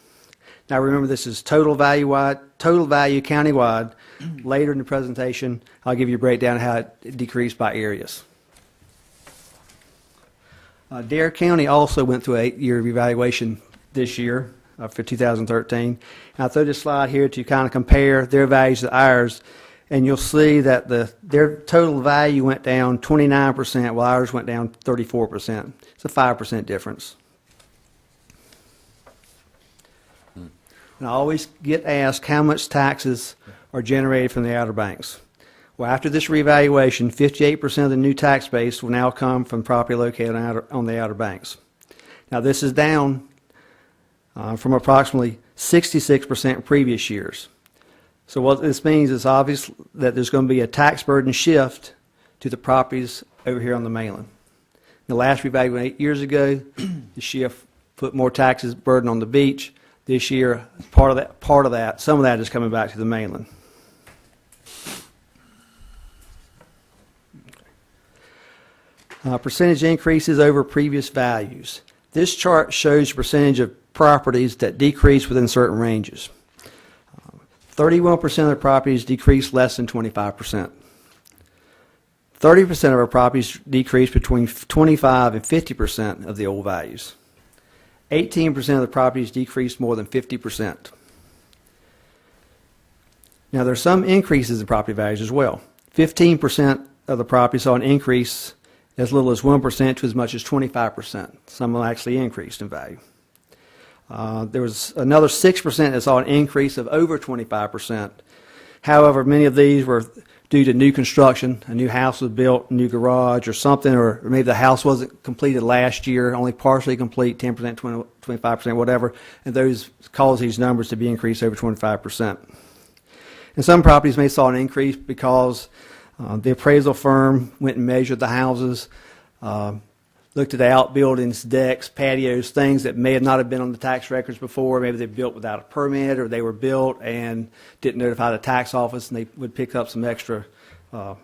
Now remember, this is total value countywide. Later in the presentation, I'll give you a breakdown of how it decreased by areas. Dare County also went through an 8-year revaluation this year for 2013. I'll throw this slide here to kind of compare their values to ours, and you'll see that their total value went down 29%, while ours went down 34%. It's a 5% difference. And I always get asked how much taxes are generated from the Outer Banks. Well, after this revaluation, 58% of the new tax base will now come from property located on the Outer Banks. Now, this is down from approximately 66% in previous years. So what this means is obvious that there's going to be a tax burden shift to the properties over here on the mainland. The last revaluation 8 years ago, the shift put more taxes burden on the beach. This year, some of that is coming back to the mainland. Percentage increases over previous values. This chart shows the percentage of properties that decrease within certain ranges. 31% of the properties decreased less than 25%. 30% of our properties decreased between 25 and 50% of the old values. 18% of the properties decreased more than 50%. Now, there are some increases in property values as well. 15% of the property saw an increase as little as 1% to as much as 25%. Some actually increased in value. There was another 6% that saw an increase of over 25%. However, many of these were due to new construction. A new house was built, a new garage or something, or maybe the house wasn't completed last year, only partially complete, 10%, 20, 25%, whatever, and those cause these numbers to be increased over 25%. And some properties may saw an increase because the appraisal firm went and measured the houses, looked at the outbuildings, decks, patios, things that may have not have been on the tax records before. Maybe they built without a permit, or they were built and didn't notify the tax office, and they would pick up some extra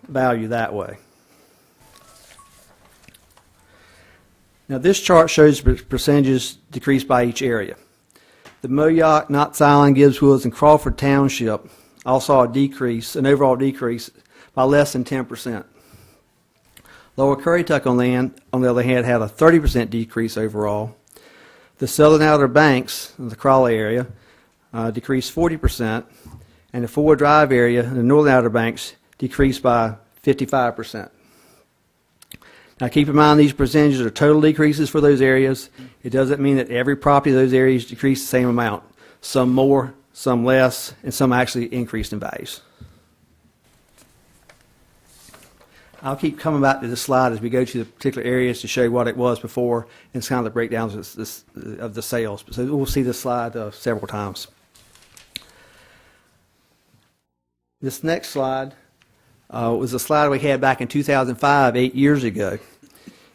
value that way. Now this chart shows percentages decreased by each area. The Moyock, Knott's Island, Gibbs Woods, and Crawford Township all saw a decrease, an overall decrease by less than 10%. Lower Currituck on the other hand, had a 30% decrease overall. The southern Outer Banks, the Crawley area, decreased 40%, and the Ford Drive area, the northern Outer Banks, decreased by 55%. Now keep in mind these percentages are total decreases for those areas. It doesn't mean that every property in those areas decreased the same amount. Some more, some less, and some actually increased in values. I'll keep coming back to this slide as we go to the particular areas to show you what it was before, and it's kind of the breakdowns of the sales. So we'll see this slide several times. This next slide was a slide we had back in 2005, 8 years ago.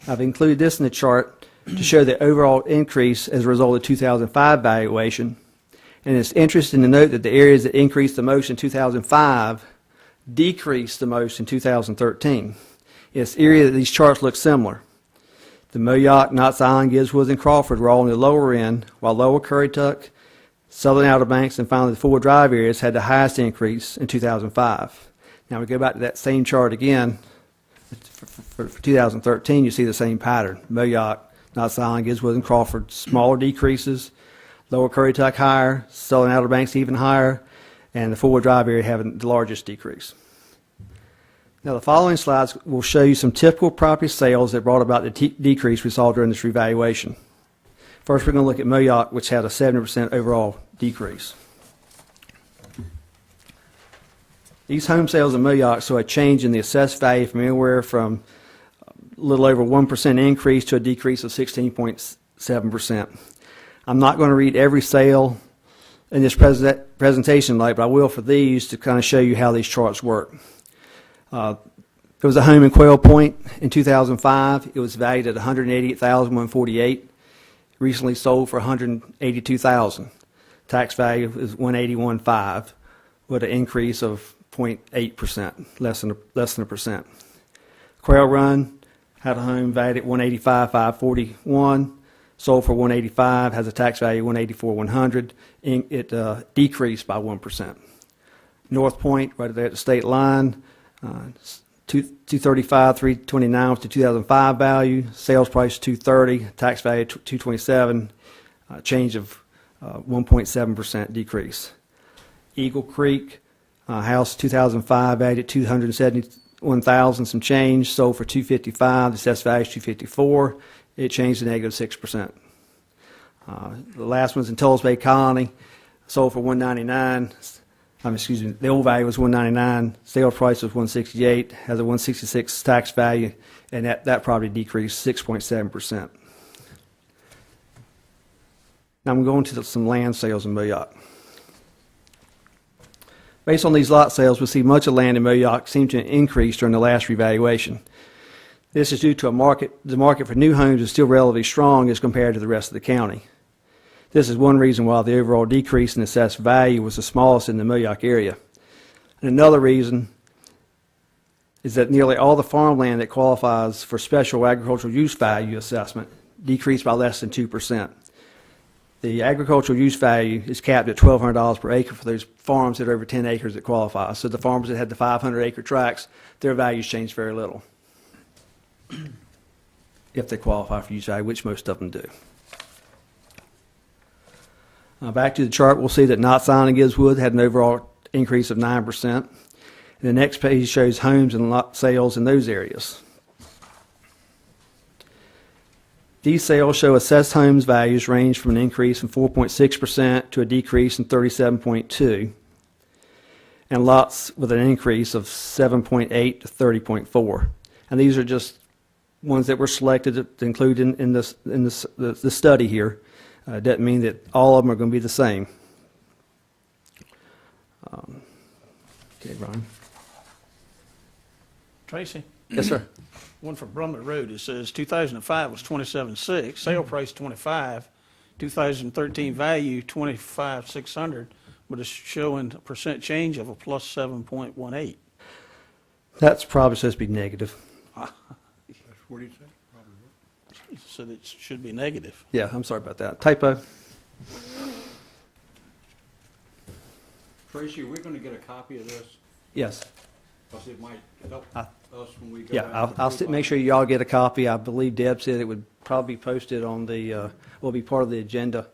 I've included this in the chart to show the overall increase as a result of 2005 valuation. And it's interesting to note that the areas that increased the most in 2005 decreased the most in 2013. It's area that these charts look similar. The Moyock, Knott's Island, Gibbs Woods, and Crawford were all on the lower end, while lower Currituck, southern Outer Banks, and finally the Ford Drive areas had the highest increase in 2005. Now we go back to that same chart again. For 2013, you see the same pattern. Moyock, Knott's Island, Gibbs Woods, and Crawford, smaller decreases. Lower Currituck higher, southern Outer Banks even higher, and the Ford Drive area having the largest decrease. Now the following slides will show you some typical property sales that brought about the decrease we saw during this revaluation. First we're going to look at Moyock, which had a 70% overall decrease. These home sales in Moyock saw a change in the assessed value from anywhere from a little over 1% increase to a decrease of 16.7%. I'm not going to read every sale in this presentation but I will for these to kind of show you how these charts work. There was a home in Quail Point in 2005. It was valued at $188,148. Recently sold for $182,000. Tax value is $181,500 with an increase of 0.8%, less than a percent. Quail Run had a home valued at $185,541. Sold for $185,000, has a tax value of $184,100. It decreased by 1%. North Point, right there at the state line, $235,329 was the 2005 value. Sales price $230,000, tax value $227,000, change of 1.7% decrease. Eagle Creek, house 2005 valued at $271,000 some change, sold for $255,000. The assessed value is $254,000. It changed to negative 6%. The last one's in Tulsa Bay Colony, sold for $199,000. Excuse me, the old value was $199,000. Sales price was $168,000. Has a $166,000 tax value, and that property decreased 6.7%. Now I'm going to some land sales in Moyock. Based on these lot sales, we see much of land in Moyock seem to increase during the last revaluation. This is due to the market for new homes is still relatively strong as compared to the rest of the county. This is one reason why the overall decrease in assessed value was the smallest in the Moyock area. And another reason is that nearly all the farmland that qualifies for special agricultural use value assessment decreased by less than 2%. The agricultural use value is capped at $1,200 per acre for those farms that are over 10 acres that qualify. So the farmers that had the 500-acre tracts, their values changed very little, if they qualify for use value, which most of them do. Back to the chart, we'll see that Knott's Island and Gibbs Woods had an overall increase of 9%. The next page shows homes and lot sales in those areas. These sales show assessed homes values range from an increase from 4.6% to a decrease in 37.2%, and lots with an increase of 7.8 to 30.4. And these are just ones that were selected to include in the study here. Doesn't mean that all of them are going to be the same. Okay, Ron. Tracy? Yes, sir. One for Brummett Road, it says 2005 was 27.6, sale price 25, 2013 value 25,600, but it's showing a percent change of a plus 7.18. That's probably supposed to be negative. What do you say? So it should be negative. Yeah, I'm sorry about that. Typo. Tracy, are we going to get a copy of this? Yes. Because it might help I- us when we go. Yeah, I'll make sure you all get a copy. I believe Deb said it would probably be posted on the, will be part of the agenda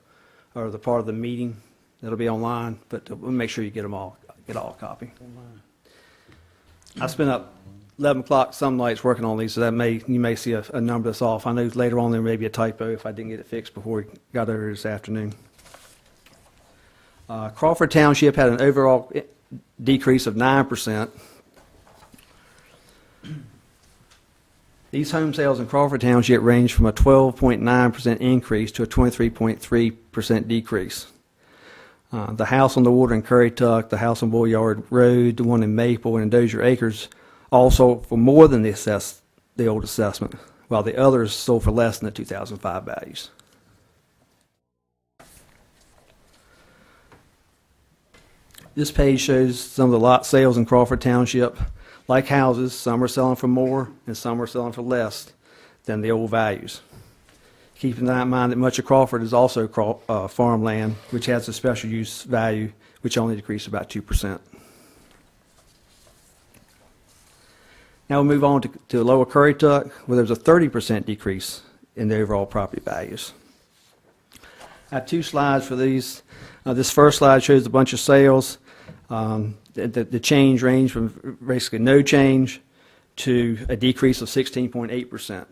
or the part of the meeting. It'll be online, but we'll make sure you get all a copy. I spent up 11 o'clock some nights working on these, so you may see a number that's off. I know later on there may be a typo if I didn't get it fixed before we got over this afternoon. Crawford Township had an overall decrease of 9%. These home sales in Crawford Township range from a 12.9% increase to a 23.3% decrease. The house on the water in Currituck, the house on Bullyard Road, the one in Maple and in Dozier Acres all sold for more than the old assessment, while the others sold for less than the 2005 values. This page shows some of the lot sales in Crawford Township. Like houses, some are selling for more and some are selling for less than the old values. Keeping in mind that much of Crawford is also farmland, which has a special use value, which only decreased about 2%. Now we'll move on to Lower Currituck, where there's a 30% decrease in the overall property values. I have two slides for these. This first slide shows a bunch of sales. The change range from basically no change to a decrease of 16.8%.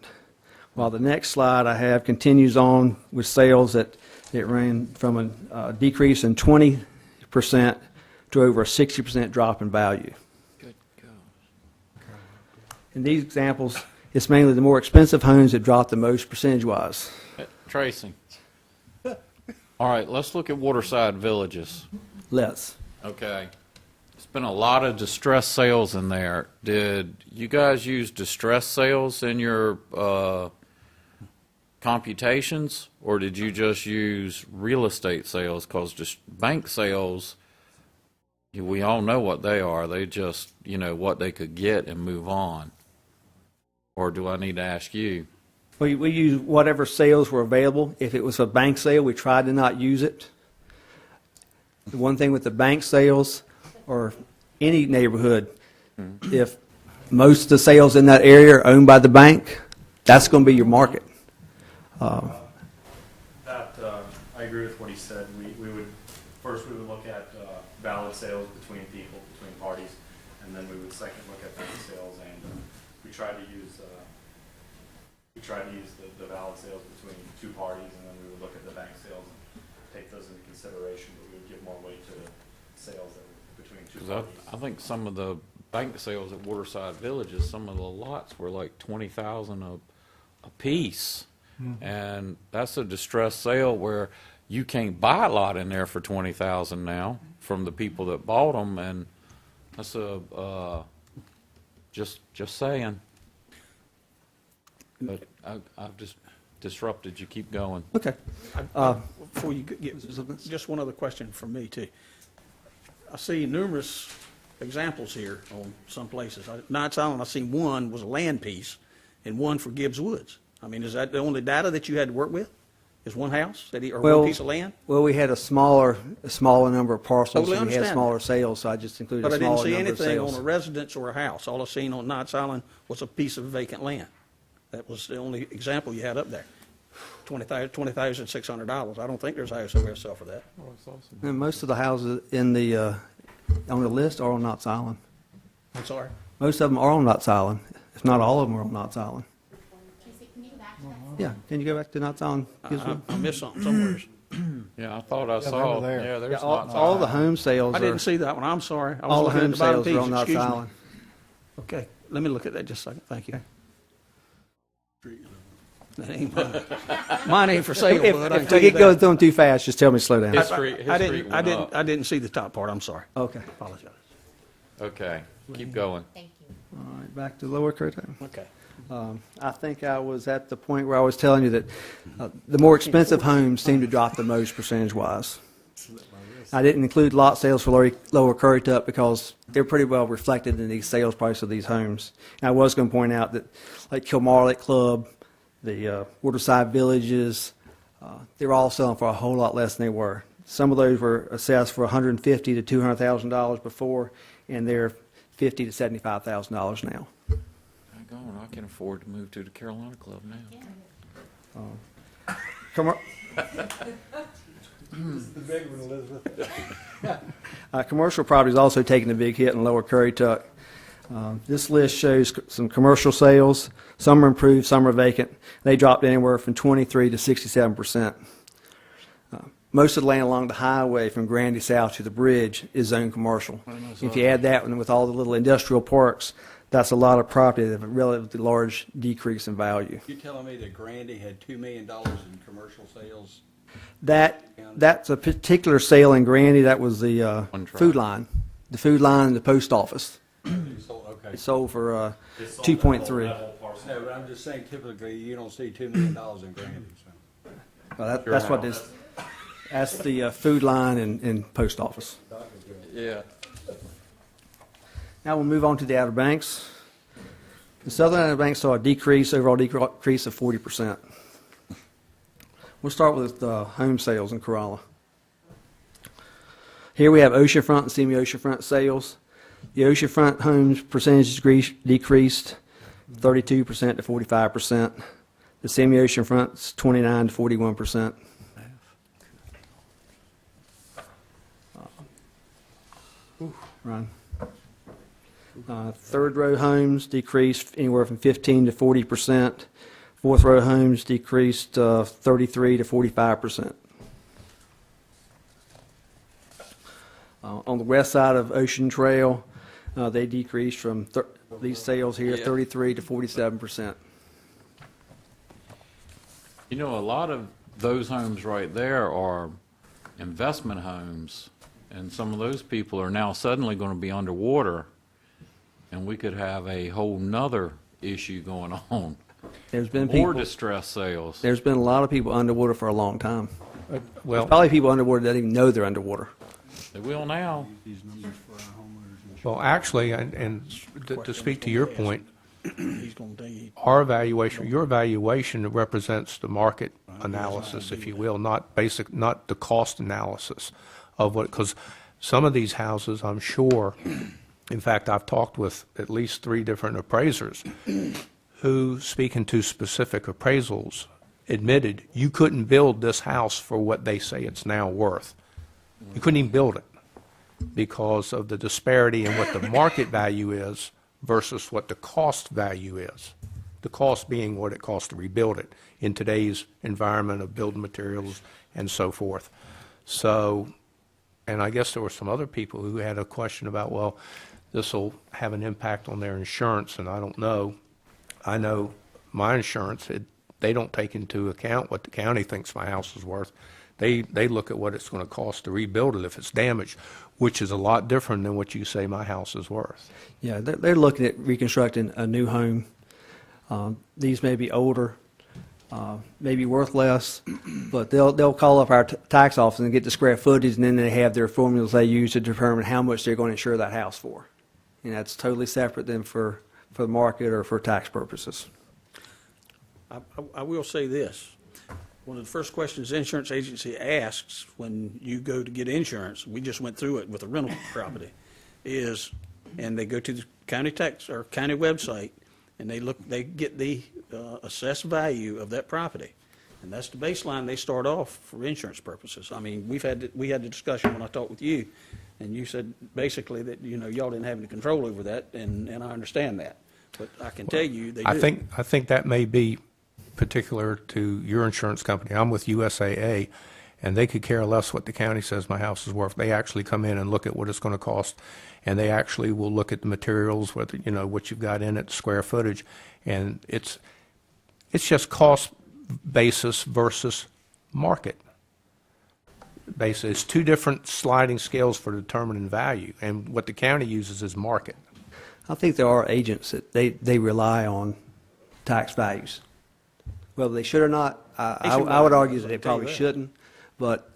While the next slide I have continues on with sales that ran from a decrease in 20% to over a 60% drop in value. Good God. In these examples, it's mainly the more expensive homes that dropped the most percentage-wise. Tracy. All right, let's look at waterside villages. Let's. Okay. There's been a lot of distress sales in there. Did you guys use distress sales in your computations, or did you just use real estate sales? Because just bank sales, we all know what they are. They just, what they could get and move on. Or do I need to ask you? We use whatever sales were available. If it was a bank sale, we tried to not use it. The one thing with the bank sales or any neighborhood, if most of the sales in that area are owned by the bank, that's going to be your market. I agree with what he said. We would look at valid sales between people, between parties, and then we would second look at bank sales, and we try to use the valid sales between two parties, and then we would look at the bank sales and take those into consideration, but we would give more weight to the sales that were between two parties. I think some of the bank sales at Waterside Villages, some of the lots were like $20,000 a piece. And that's a distressed sale where you can't buy a lot in there for $20,000 now from the people that bought them, and that's just saying. But I've just disrupted you. Keep going. Okay. Before you get, just one other question from me, too. I see numerous examples here on some places. Knights Island, I seen one was a land piece and one for Gibbs Woods. I mean, is that the only data that you had to work with? Is one house or one piece of land? Well, we had a smaller number of parcels, Totally so we had understand smaller that. sales, so I just included But a I didn't smaller see number of anything on sales. a residence or a house. All I seen on Knights Island was a piece of vacant land. That was the only example you had up there. $20,600. I don't think there's a house over there sell for that. And most of the houses on the list are on Knott's Island. I'm sorry. Most of them are on Knott's Island, if not all of them are on Knott's Island. Yeah, can you go back to Knott's Island? I missed something somewhere. Yeah, I thought I saw, over there. yeah, there's Yeah, not. all the home sales I are, didn't see that one. I'm sorry. I was all the looking at home the bottom sales are on piece. Knott's Excuse me. Island. Okay, let me look at that just a second. Thank you. That ain't mine. Mine ain't for sale, bud. I can If tell we you get going that. through them too fast, just tell me to slow down. I didn't see the top part. I'm sorry. Okay. Apologize. Okay, keep going. Thank you. All right, back to Lower Currituck. Okay. I think I was at the point where I was telling you that the more expensive homes seem to drop the most percentage-wise. I didn't include lot sales for Lower Currituck because they're pretty well reflected in the sales price of these homes. And I was going to point out that, like Kilmarlock Club, the Waterside Villages, they're all selling for a whole lot less than they were. Some of those were assessed for $150,000 to $200,000 before, and they're $50,000 to $75,000 now. I can afford to move to the Carolina Club now. Commercial properties also taking a big hit in Lower Currituck. This list shows some commercial sales. Some are improved, some are vacant. They dropped anywhere from 23 to 67%. Most of the land along the highway from Grandy South to the bridge is zoned commercial. If you add that one with all the little industrial parks, that's a lot of property that have a relatively large decrease in value. You're telling me that Grandy had $2 million in commercial sales? That's a particular sale in Grandy. That was the food line. The food line and the post office. Okay. It sold for 2.3. No, but I'm just saying typically you don't see $2 million in Grandy. So. Well, that's what this. That's the food line and post office. Yeah. Now we'll move on to the Outer Banks. The Southern Outer Banks saw a overall decrease of 40%. We'll start with home sales in Corolla. Here we have oceanfront and semi-oceanfront sales. The oceanfront homes percentage decreased 32% to 45%. The semi-oceanfront's 29 to 41%. Run. Third row homes decreased anywhere from 15 to 40%. Fourth row homes decreased 33 to 45%. On the west side of Ocean Trail, they decreased from these sales here 33 to 47%. You know, a lot of those homes right there are investment homes, and some of those people are now suddenly going to be underwater, and we could have a whole nother issue going on. There's been More people, distressed sales. there's been a lot of people underwater for a long time. Well, There's probably people underwater that don't even know they're underwater. They will now. well, actually, and to speak to your point, He's going to dig. our evaluation, your evaluation represents the market analysis, if you will, not the cost analysis of what, because some of these houses, I'm sure, in fact, I've talked with at least 3 different appraisers who, speaking to specific appraisals, admitted you couldn't build this house for what they say it's now worth. You couldn't even build it because of the disparity in what the market value is versus what the cost value is. The cost being what it costs to rebuild it in today's environment of building materials and so forth. So, and I guess there were some other people who had a question about, well, this will have an impact on their insurance, and I don't know. I know my insurance, they don't take into account what the county thinks my house is worth. They look at what it's going to cost to rebuild it if it's damaged, which is a lot different than what you say my house is worth. Yeah, they're looking at reconstructing a new home. These may be older, maybe worth less, but they'll call up our tax office and get the square footage, and then they have their formulas they use to determine how much they're going to insure that house for. And that's totally separate than for the market or for tax purposes. I will say this. One of the first questions the insurance agency asks when you go to get insurance, we just went through it with a rental property, is, and they go to the county tax or county website, and they get the assessed value of that property. And that's the baseline they start off for insurance purposes. I mean, we had the discussion when I talked with you. And you said basically that, y'all didn't have any control over that, and I understand that. But I can tell you, they do. I think that may be particular to your insurance company. I'm with USAA, and they could care less what the county says my house is worth. They actually come in and look at what it's going to cost, and they actually will look at the materials, whether, what you've got in it, square footage, and it's just cost basis versus market basis. It's two different sliding scales for determining value, and what the county uses is market. I think there are agents that they rely on tax values. Whether they should or not, I would argue that they probably shouldn't. But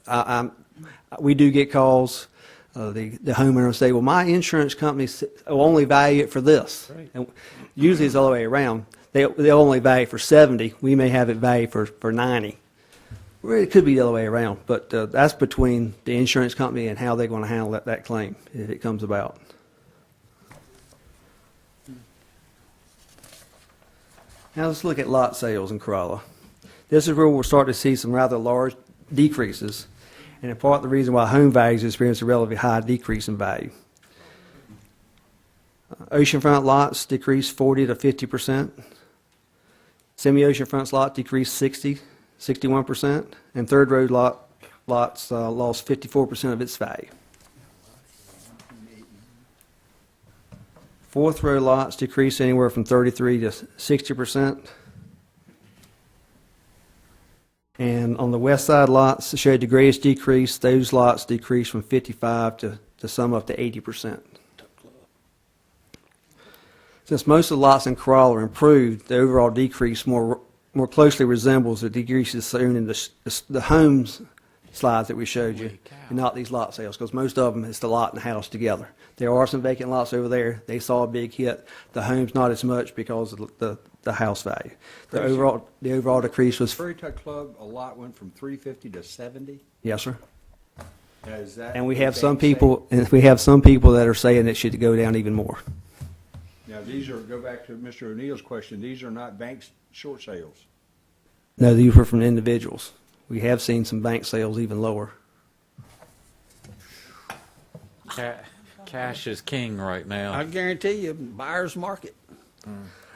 we do get calls. The homeowner say, well, my insurance company will only value it for this. Right. And usually it's the other way around. They'll only value it for 70. We may have it valued for 90. Well, it could be the other way around. But that's between the insurance company and how they're going to handle that claim if it comes about. Now let's look at lot sales in Corolla. This is where we'll start to see some rather large decreases, and in part the reason why home values experience a relatively high decrease in value. Oceanfront lots decreased 40 to 50%. Semi-oceanfront lots decreased 61%, and third road lots lost 54% of its value. Fourth row lots decreased anywhere from 33 to 60%. And on the west side lots showed the greatest decrease. Those lots decreased from 55 to some up to 80%. Since most of the lots in Corolla are improved, the overall decrease more closely resembles the decreases shown in the homes slides that we showed you, and not these lot sales, because most of them is the lot and the house together. There are some vacant lots over there. They saw a big hit. The homes not as much because of the house value. The overall decrease was. Currituck Club, a lot went from 350 to 70. Yes, sir. Now, is that And we have some people that are saying it should go down even more. Now, go back to Mr. O'Neill's question, these are not bank short sales. No, these were from individuals. We have seen some bank sales even lower. Cash is king right now. I guarantee you, buyer's market.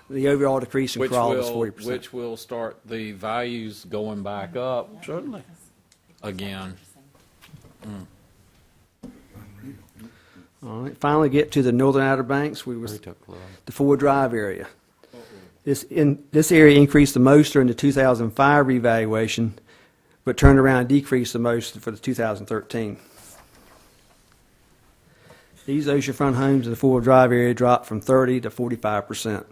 The overall decrease in Corolla was 40%. Which will start the values going back up Certainly. again. All right. Finally, get to the northern Outer Banks. The Ford Drive area. This area increased the most during the 2005 revaluation, but turned around and decreased the most for the 2013. These oceanfront homes in the Ford Drive area dropped from 30 to 45%.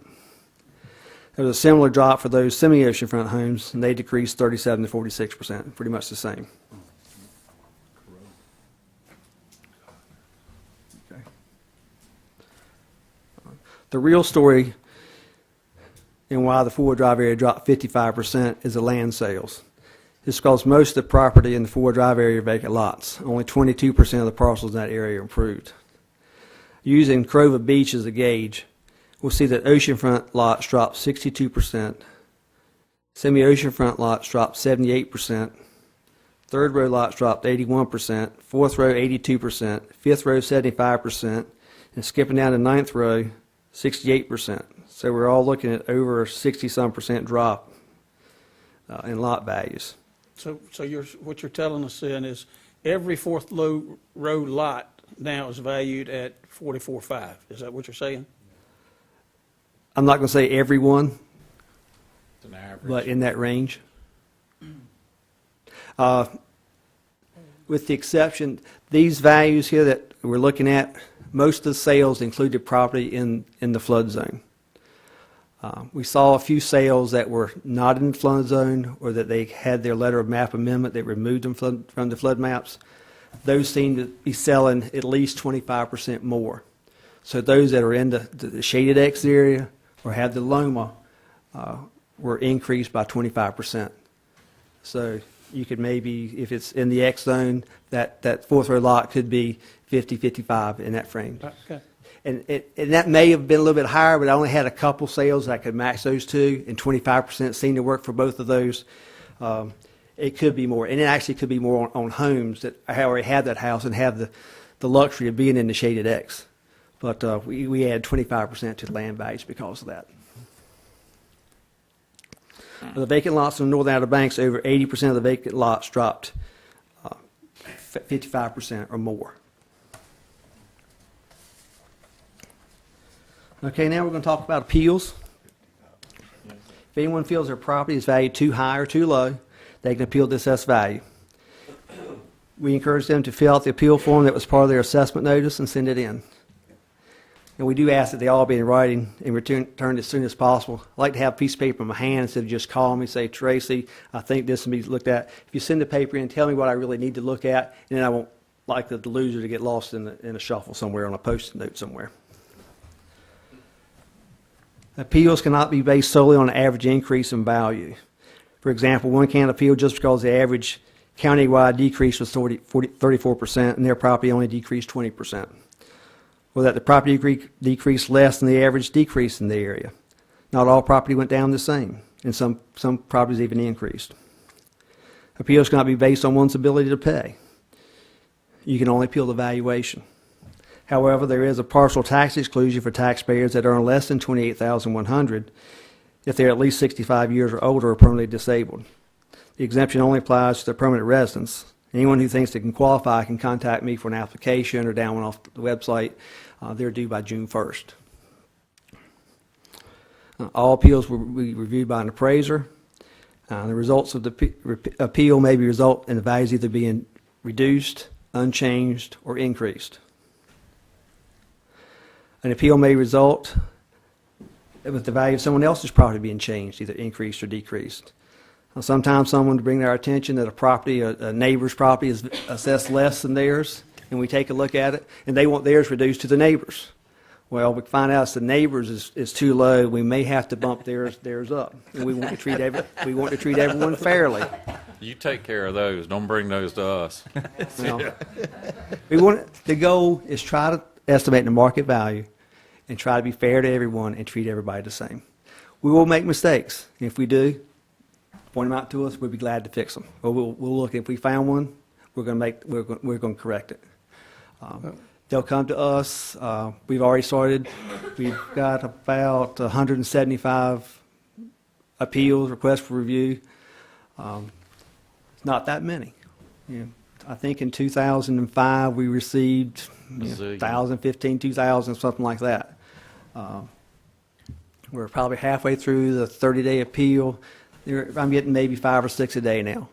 There was a similar drop for those semi-oceanfront homes, and they decreased 37 to 46%, pretty much the same. Okay. The real story and why the Ford Drive area dropped 55% is the land sales. This is because most of the property in the Ford Drive area are vacant lots. Only 22% of the parcels in that area are improved. Using Crova Beach as a gauge, we'll see that oceanfront lots dropped 62%, semi-oceanfront lots dropped 78%, third row lots dropped 81%, fourth row 82%, fifth row 75%, and skipping down to ninth row 68%. So we're all looking at over a 60-some% drop in lot values. So what you're telling us then is every fourth row lot now is valued at 44.5. Is that what you're saying? I'm not going to say every one, It's an average. but in that range. With the exception, these values here that we're looking at, most of the sales included property in the flood zone. We saw a few sales that were not in the flood zone, or that they had their letter of map amendment, they removed them from the flood maps. Those seem to be selling at least 25% more. So those that are in the shaded X area or have the Loma were increased by 25%. So you could maybe, if it's in the X zone, that fourth row lot could be 50, 55 in that frame. Okay. And that may have been a little bit higher, but I only had a couple sales that could match those two, and 25% seemed to work for both of those. It could be more, and it actually could be more on homes that already have that house and have the luxury of being in the shaded X. But we add 25% to the land values because of that. The vacant lots on Northern Outer Banks, over 80% of the vacant lots dropped 55% or more. Okay, now we're going to talk about appeals. If anyone feels their property is valued too high or too low, they can appeal the assessed value. We encourage them to fill out the appeal form that was part of their assessment notice and send it in. And we do ask that they all be in writing and returned as soon as possible. I like to have a piece of paper in my hand instead of just calling me, say, Tracy, I think this needs to be looked at. If you send the paper in, tell me what I really need to look at, and then I won't like the loser to get lost in a shuffle somewhere on a post-it note somewhere. Appeals cannot be based solely on an average increase in value. For example, one can't appeal just because the average county-wide decrease was 34% and their property only decreased 20%. Or that the property decreased less than the average decrease in the area. Not all property went down the same, and some properties even increased. Appeals cannot be based on one's ability to pay. You can only appeal the valuation. However, there is a partial tax exclusion for taxpayers that earn less than $28,100 if they're at least 65 years or older or permanently disabled. The exemption only applies to their permanent residents. Anyone who thinks they can qualify can contact me for an application or download off the website. They're due by June 1st. All appeals will be reviewed by an appraiser. The results of the appeal may result in the values either being reduced, unchanged, or increased. An appeal may result with the value of someone else's property being changed, either increased or decreased. Sometimes someone will bring their attention that a neighbor's property is assessed less than theirs, and we take a look at it, and they want theirs reduced to the neighbor's. Well, we find out if the neighbor's is too low, we may have to bump theirs up. And we want to treat everyone fairly. You take care of those. Don't bring those to us. The goal is try to estimate the market value and try to be fair to everyone and treat everybody the same. We will make mistakes. If we do, point them out to us. We'll be glad to fix them. Or we'll look. If we found one, we're going to correct it. They'll come to us. We've already started. We've got about 175 appeals, requests for review. It's not that many. I think in 2005 we received 1,000, 15, 2,000, something like that. We're probably halfway through the 30-day appeal. I'm getting maybe 5 or 6 a day now.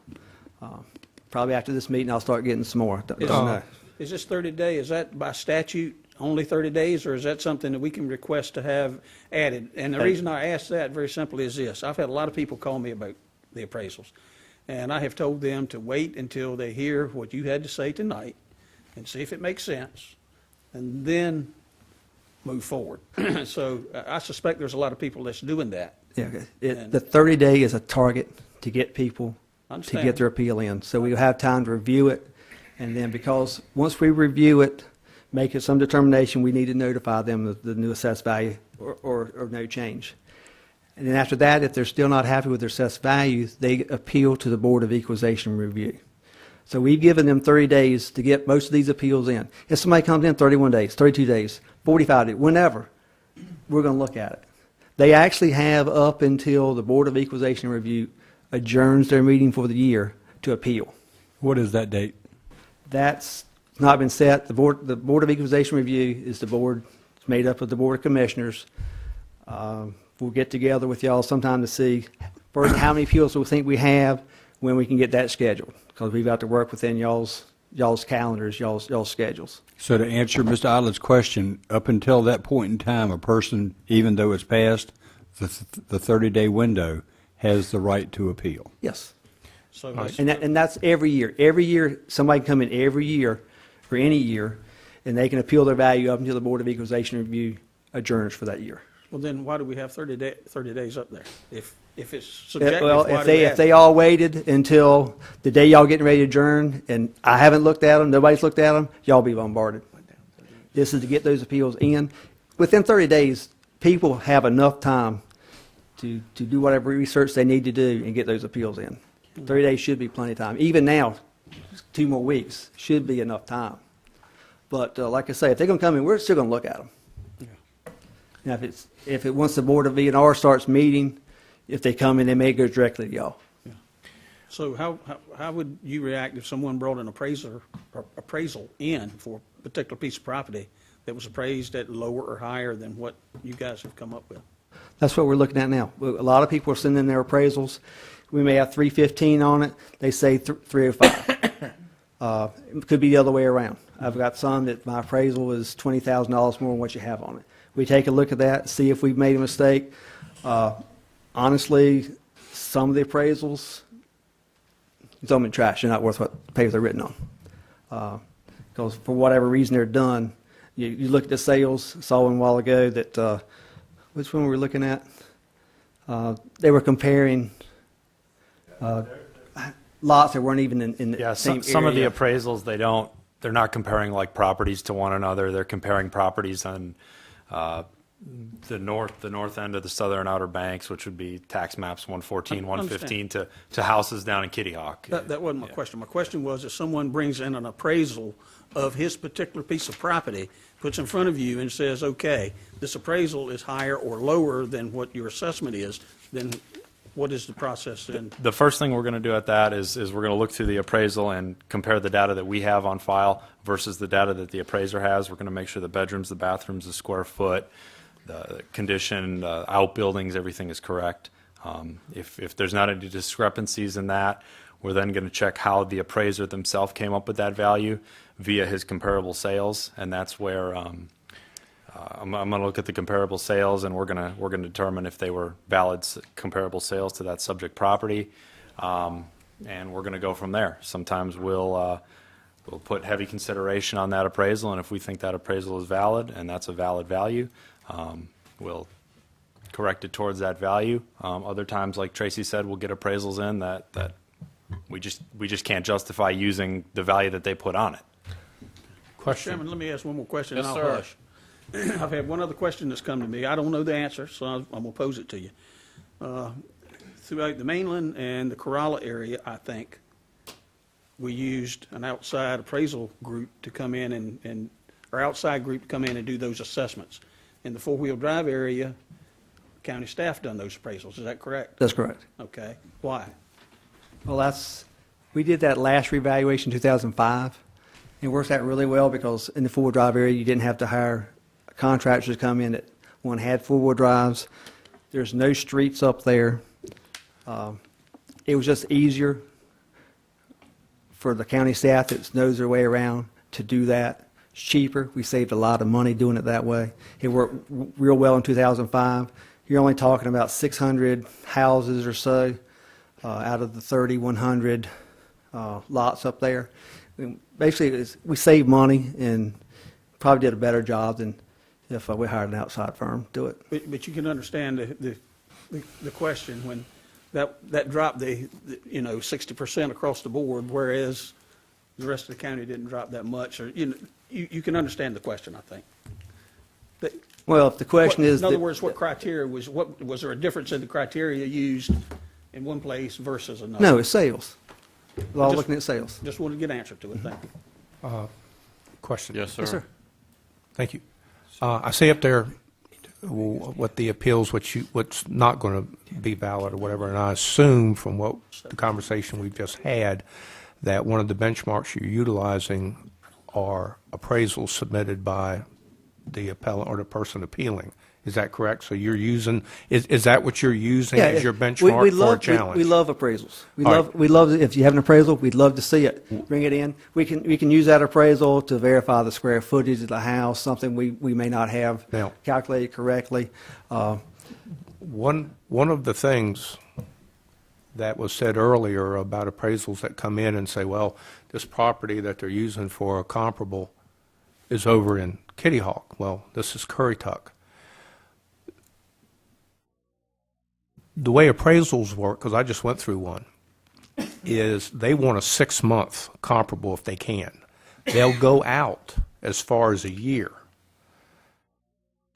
Probably after this meeting I'll start getting some more. Don't know. Is this 30 day, is that by statute only 30 days, or is that something that we can request to have added? And the reason I ask that very simply is this. I've had a lot of people call me about the appraisals, and I have told them to wait until they hear what you had to say tonight and see if it makes sense, and then move forward. So I suspect there's a lot of people that's doing that. Yeah, the 30-day is a target to get people to get their appeal in. So we'll have time to review it. And then because once we review it, make it some determination, we need to notify them of the new assessed value or no change. And then after that, if they're still not happy with their assessed value, they appeal to the Board of Equalization Review. So we've given them 30 days to get most of these appeals in. If somebody comes in 31 days, 32 days, 45 days, whenever, we're going to look at it. They actually have up until the Board of Equalization Review adjourns their meeting for the year to appeal. What is that date? That's not been set. The Board of Equalization Review is the board. It's made up of the Board of Commissioners. We'll get together with y'all sometime to see first how many appeals we think we have, when we can get that scheduled, because we've got to work within y'all's calendars, y'all's schedules. So to answer Mr. Idlett's question, up until that point in time, a person, even though it's past the 30-day window, has the right to appeal. Yes. So and that's every year. Every year, somebody can come in every year, or any year, and they can appeal their value up until the Board of Equalization Review adjourns for that year. Well, then why do we have 30 days up there? If it's subjective, well, why do we if they all waited until the day y'all getting ready to adjourn, and I haven't looked at them, nobody's looked at them, y'all be bombarded. This is to get those appeals in. Within 30 days, people have enough time to do whatever research they need to do and get those appeals in. 30 days should be plenty of time. Even now, 2 more weeks should be enough time But like I say, if they're going to come in, we're still going to look at them. Now, if once the Board of V&R starts meeting, if they come in, they may go directly to y'all. So how would you react if someone brought an appraisal in for a particular piece of property that was appraised at lower or higher than what you guys have come up with? That's what we're looking at now. A lot of people are sending their appraisals. We may have 315 on it. They say 305. It could be the other way around. I've got some that my appraisal is $20,000 more than what you have on it. We take a look at that, see if we've made a mistake. Honestly, some of the appraisals, throw them in trash. They're not worth what the paper they're written on. Because for whatever reason they're done, you look at the sales. Saw one a while ago that, which one were we looking at? They were comparing lots that weren't even in the same area. Some of the appraisals, they're not comparing like properties to one another. They're comparing properties on the north end of the southern Outer Banks, which would be tax maps 114, 115, to houses down in Kitty Hawk. That wasn't my question. My question was, if someone brings in an appraisal of his particular piece of property, puts in front of you and says, okay, this appraisal is higher or lower than what your assessment is, then what is the process then? The first thing we're going to do at that is we're going to look through the appraisal and compare the data that we have on file versus the data that the appraiser has. We're going to make sure the bedrooms, the bathrooms, the square foot, the condition, outbuildings, everything is correct. If there's not any discrepancies in that, we're then going to check how the appraiser themselves came up with that value via his comparable sales, and that's where I'm going to look at the comparable sales, and we're going to determine if they were valid comparable sales to that subject property, and we're going to go from there. Sometimes we'll put heavy consideration on that appraisal, and if we think that appraisal is valid and that's a valid value, we'll correct it towards that value. Other times, like Tracy said, we'll get appraisals in that we just can't justify using the value that they put on it. Question. Chairman, let me ask one more question, Yes, and I'll sir. hush. I've had one other question that's come to me. I don't know the answer, so I'm going to pose it to you. Throughout the mainland and the Corolla area, I think, we used an outside appraisal group to come in or outside group to come in and do those assessments. In the four-wheel drive area, county staff done those appraisals. Is that correct? That's correct. Okay. Why? Well, we did that last revaluation in 2005. It works out really well because in the four-wheel drive area, you didn't have to hire contractors to come in that one had four-wheel drives. There's no streets up there. It was just easier for the county staff that knows their way around to do that. It's cheaper. We saved a lot of money doing it that way. It worked real well in 2005. You're only talking about 600 houses or so out of the 3,100 lots up there. Basically, we saved money and probably did a better job than if we hired an outside firm to do it. But you can understand the question when that dropped the 60% across the board, whereas the rest of the county didn't drop that much. Or you can understand the question, I think. Well, if the question is, in other words, what criteria was there a difference in the criteria used in one place versus another? No, it's sales. We're all looking at sales. Just wanted to get an answer to it. Thank you. Question. Yes, sir. Yes, sir. Thank you. I see up there what the appeals, what's not going to be valid or whatever, and I assume from what the conversation we've just had that one of the benchmarks you're utilizing are appraisals submitted by the appellant or the person appealing. Is that correct? So you're using, is that what you're using as your benchmark for a challenge? We love appraisals. We love if you have an appraisal, we'd love to see it. Bring it in. We can use that appraisal to verify the square footage of the house, something we may not have calculated correctly. One of the things that was said earlier about appraisals that come in and say, well, this property that they're using for a comparable is over in Kitty Hawk. Well, this is Currituck. The way appraisals work, because I just went through one, is they want a 6-month comparable if they can. They'll go out as far as a year.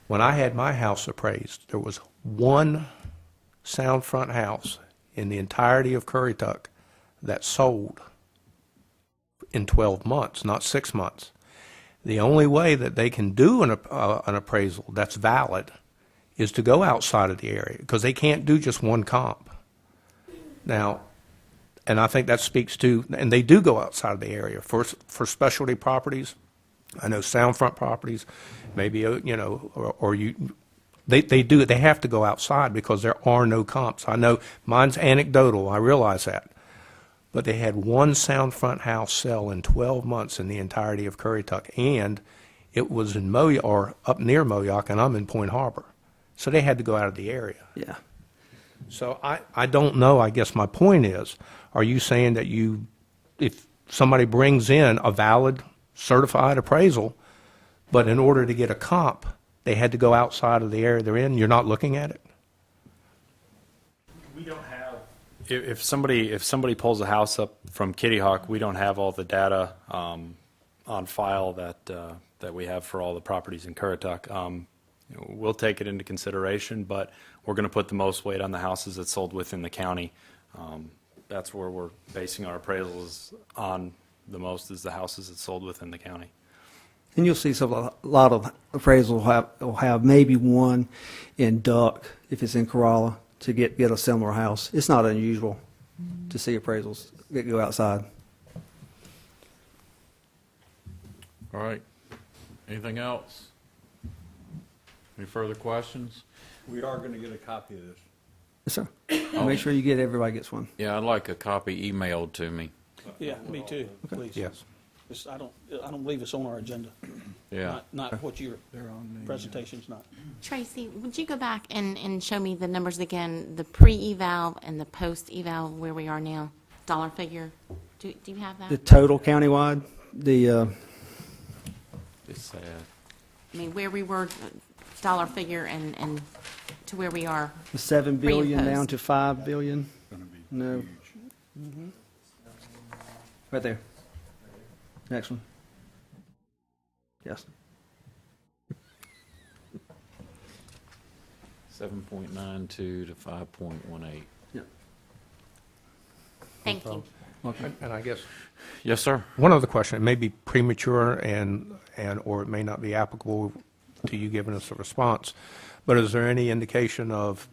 When I had my house appraised, there was one sound front house in the entirety of Currituck that sold in 12 months, not 6 months. The only way that they can do an appraisal that's valid is to go outside of the area, because they can't do just one comp. Now, and I think that speaks to, and they do go outside of the area for specialty properties. I know soundfront properties, maybe, you know, they do it. They have to go outside because there are no comps. I know mine's anecdotal. I realize that. But they had one soundfront house sell in 12 months in the entirety of Currituck, and it was in Moyock, or up near Moyock, and I'm in Point Harbor. So they had to go out of the area. Yeah. So I don't know. I guess my point is, are you saying that if somebody brings in a valid certified appraisal, but in order to get a comp, they had to go outside of the area they're in, you're not looking at it? We don't have. If somebody pulls a house up from Kitty Hawk, we don't have all the data on file that we have for all the properties in Currituck. You know, we'll take it into consideration, but we're going to put the most weight on the houses that sold within the county. That's where we're basing our appraisals on the most, is the houses that sold within the county. And you'll see a lot of appraisals will have maybe one in Duck, if it's in Corolla, to get a similar house. It's not unusual to see appraisals that go outside. All right. Anything else? Any further questions? We are going to get a copy of this. Yes, sir. Make sure everybody gets one. Yeah, I'd like a copy emailed to me. Yeah, me too, please. Yes. I don't believe it's on our agenda. Yeah. Not what your presentation's not. Tracy, would you go back and show me the numbers again, the pre-eval and the post-eval, where we are now, dollar figure? Do you have that? The total countywide, It's sad. I mean, where we were, dollar figure, and to where we are. the $7 billion Pre and down post. to $5 billion. No. Right there. Next one. Yes. 7.92 to 5.18. Yeah. Thank you. And I guess Yes, sir. one other question, it may be premature or it may not be applicable to you giving us a response, but is there any indication of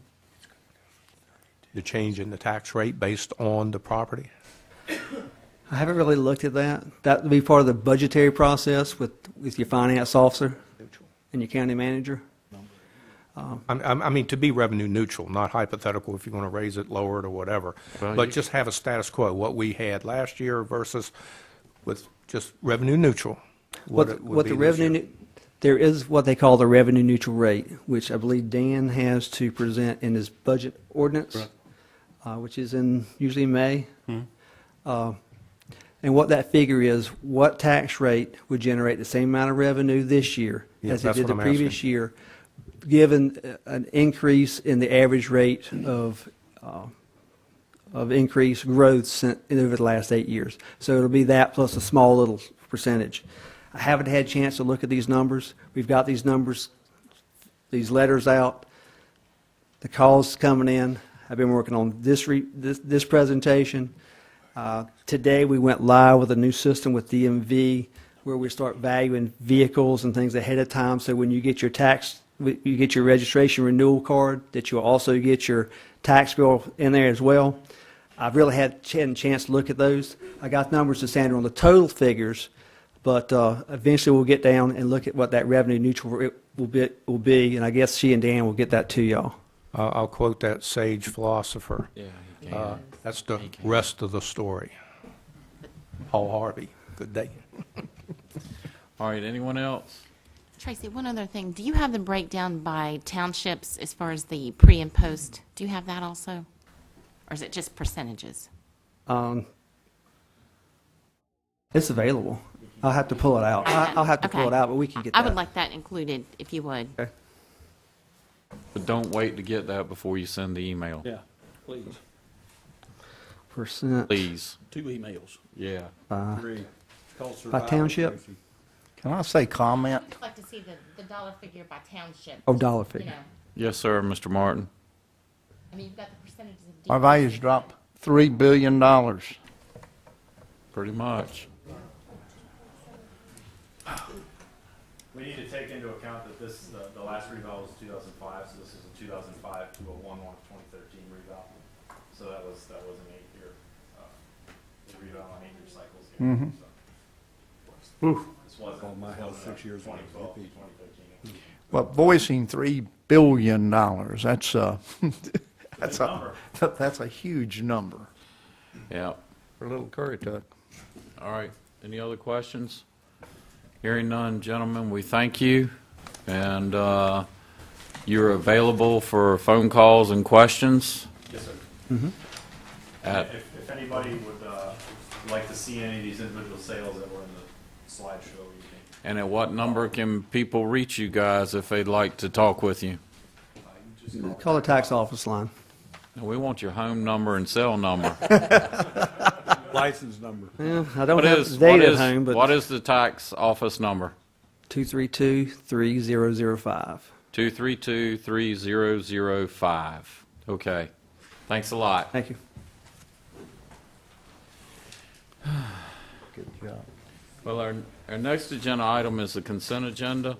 the change in the tax rate based on the property? I haven't really looked at that. That would be part of the budgetary process with your finance officer and your county manager. I mean, to be revenue neutral, not hypothetical if you're going to raise it, lower it, or whatever, Well, but you- just have a status quo, what we had last year versus with just revenue neutral. What it would What be the this year. revenue, there is what they call the revenue neutral rate, which I believe Dan has to present in his budget ordinance, which is usually May. And what that figure is, what tax rate would generate the same amount of revenue this year Yeah, as it that's did what the I'm previous asking. year, given an increase in the average rate of increased growth over the last 8 years. So it'll be that plus a small little percentage. I haven't had a chance to look at these numbers. We've got these numbers, these letters out, the calls coming in. I've been working on this presentation. Today we went live with a new system with DMV where we start valuing vehicles and things ahead of time. So when you get your you get your registration renewal card, that you'll also get your tax bill in there as well. I've really had a chance to look at those. I got numbers to Sandra on the total figures, but eventually we'll get down and look at what that revenue neutral will be, and I guess she and Dan will get that to y'all. I'll quote that sage philosopher. Yeah, you can. That's the rest of the story. Paul Harvey, good day. All right, anyone else? Tracy, one other thing. Do you have the breakdown by townships as far as the pre and post? Do you have that also? Or is it just percentages? It's available. I'll have to pull it out. I'll have to pull Okay. it out, but we can get that. I would like that included, if you would. Okay. But don't wait to get that before you send the email. Yeah, please. Percent Please. 2 emails. Yeah. by By township? Can I say comment? I'd like to see the dollar figure by township. Oh, dollar figure. You know, Yes, sir, Mr. Martin. I mean, you've got the percentages of. Our values dropped $3 billion. Pretty much. we need to take into account that this, the last reval was 2005, so this is a 2005 to a 1/1/2013 reval. So that was an 8-year, reval on 8-year cycles here. Mhm. So, Oof. this wasn't, Oh, my this house wasn't 6 years ago. 2012, 2013. Well, voicing $3 billion, that's that's a, that's a huge number Yeah. for little Currituck. All right. Any other questions? Hearing none, gentlemen, we thank you. And you're available for phone calls and questions. Yes, sir. At, If anybody would like to see any of these individual sales that were in the slideshow, you can. and at what number can people reach you guys if they'd like to talk with you? Call the tax office line. No, we want your home number and cell number. License number. Yeah, I don't have the date at home, but what is the tax office number? 232-3005. 232-3005. Okay. Thanks a lot. Thank you. Good job. Well, our next agenda item is the consent agenda.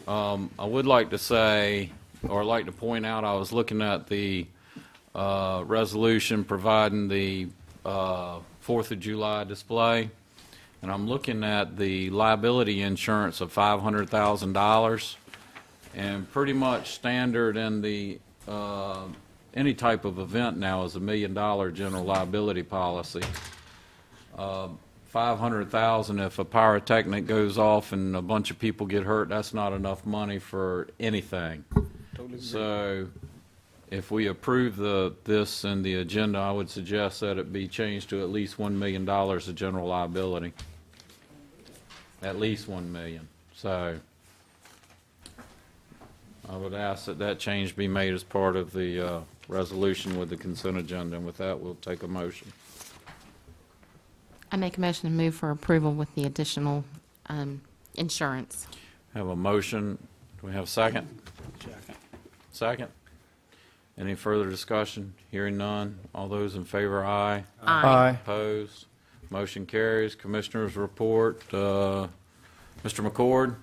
I would like to say, or like to point out, I was looking at the resolution providing the 4th of July display, and I'm looking at the liability insurance of $500,000, and pretty much standard in the any type of event now is $1 million general liability policy. $500,000 if a pyrotechnic goes off and a bunch of people get hurt, that's not enough money for anything. Totally agree. So if we approve this in the agenda, I would suggest that it be changed to at least $1 million of general liability. At least $1 million. So I would ask that that change be made as part of the resolution with the consent agenda. And with that, we'll take a motion. I make a motion to move for approval with the additional insurance. Have a motion. Do we have a second? Second. Second. Any further discussion? Hearing none. All those in favor, aye. Aye. Opposed? Motion carries. Commissioners report. Mr. McCord?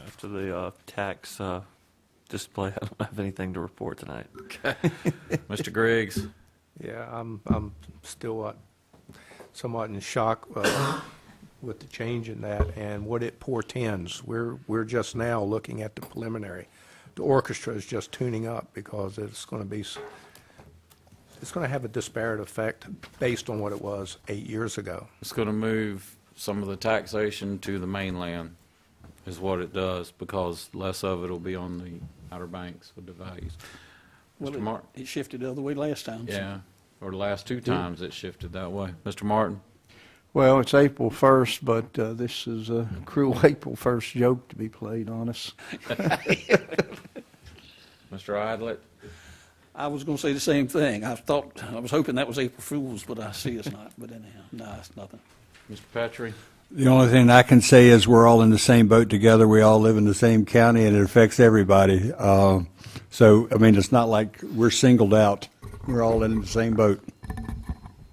After the tax display, I don't have anything to report tonight. Okay. Mr. Griggs? Yeah, I'm still somewhat in shock with the change in that and what it portends. We're just now looking at the preliminary. The orchestra is just tuning up because it's going to have a disparate effect based on what it was 8 years ago. It's going to move some of the taxation to the mainland, is what it does, because less of it will be on the Outer Banks with the values. Well, Mr. Martin? it shifted the other way last time. so- Yeah, or the last two times it shifted that way. Mr. Martin? Well, it's April 1st, but this is a cruel April 1st joke to be played on us. Mr. Idlet? I was going to say the same thing. I was hoping that was April Fool's, but I see it's not. But anyhow, no, it's nothing. Mr. Petrie? The only thing I can say is we're all in the same boat together. We all live in the same county, and it affects everybody. So, I mean, it's not like we're singled out. We're all in the same boat.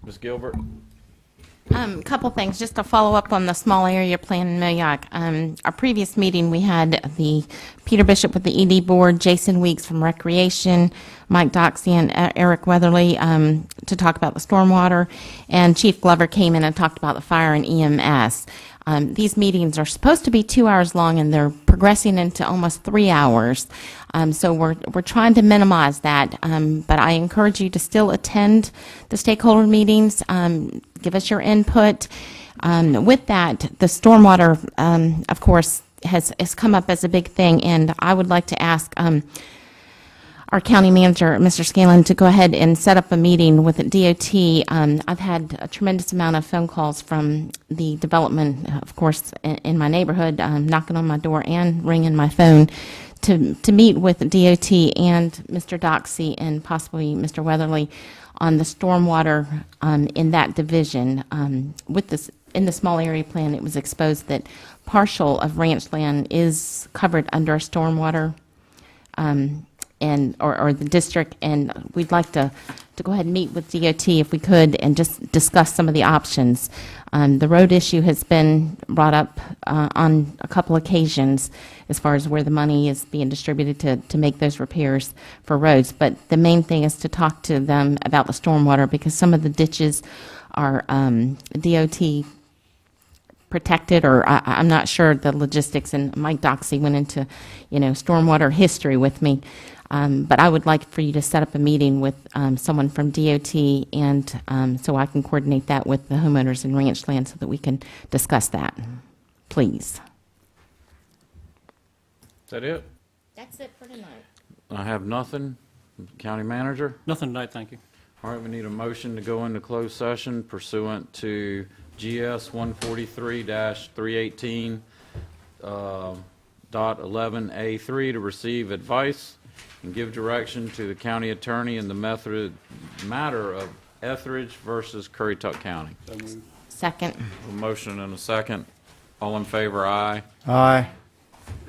Ms. Gilbert? Couple things, just to follow up on the small area plan in Millioc. Our previous meeting, we had the Peter Bishop with the ED Board, Jason Weeks from Recreation, Mike Doxey and Eric Weatherly to talk about the stormwater, and Chief Glover came in and talked about the fire and EMS. These meetings are supposed to be 2 hours long, and they're progressing into almost 3 hours. So we're trying to minimize that, but I encourage you to still attend the stakeholder meetings. Give us your input. With that, the stormwater, of course, has come up as a big thing, and I would like to ask our county manager, Mr. Scanlon, to go ahead and set up a meeting with DOT. I've had a tremendous amount of phone calls from the development, of course, in my neighborhood, knocking on my door and ringing my phone to meet with DOT and Mr. Doxey and possibly Mr. Weatherly on the stormwater in that division. With this, in the small area plan, it was exposed that partial of ranch land is covered under stormwater or the district, and we'd like to to go ahead and meet with DOT if we could and just discuss some of the options. The road issue has been brought up on a couple occasions as far as where the money is being distributed to make those repairs for roads. But the main thing is to talk to them about the stormwater, because some of the ditches are DOT protected, or I'm not sure the logistics, and Mike Doxey went into, stormwater history with me. But I would like for you to set up a meeting with someone from DOT, and so I can coordinate that with the homeowners in ranch land so that we can discuss that, please. Is that it? That's it for tonight. I have nothing. County manager? Nothing tonight, thank you. All right, we need a motion to go into closed session pursuant to GS 143-318, .11A3, to receive advice and give direction to the county attorney in the matter of Etheridge versus Currituck County. Second. A motion and a second. All in favor, aye. Aye.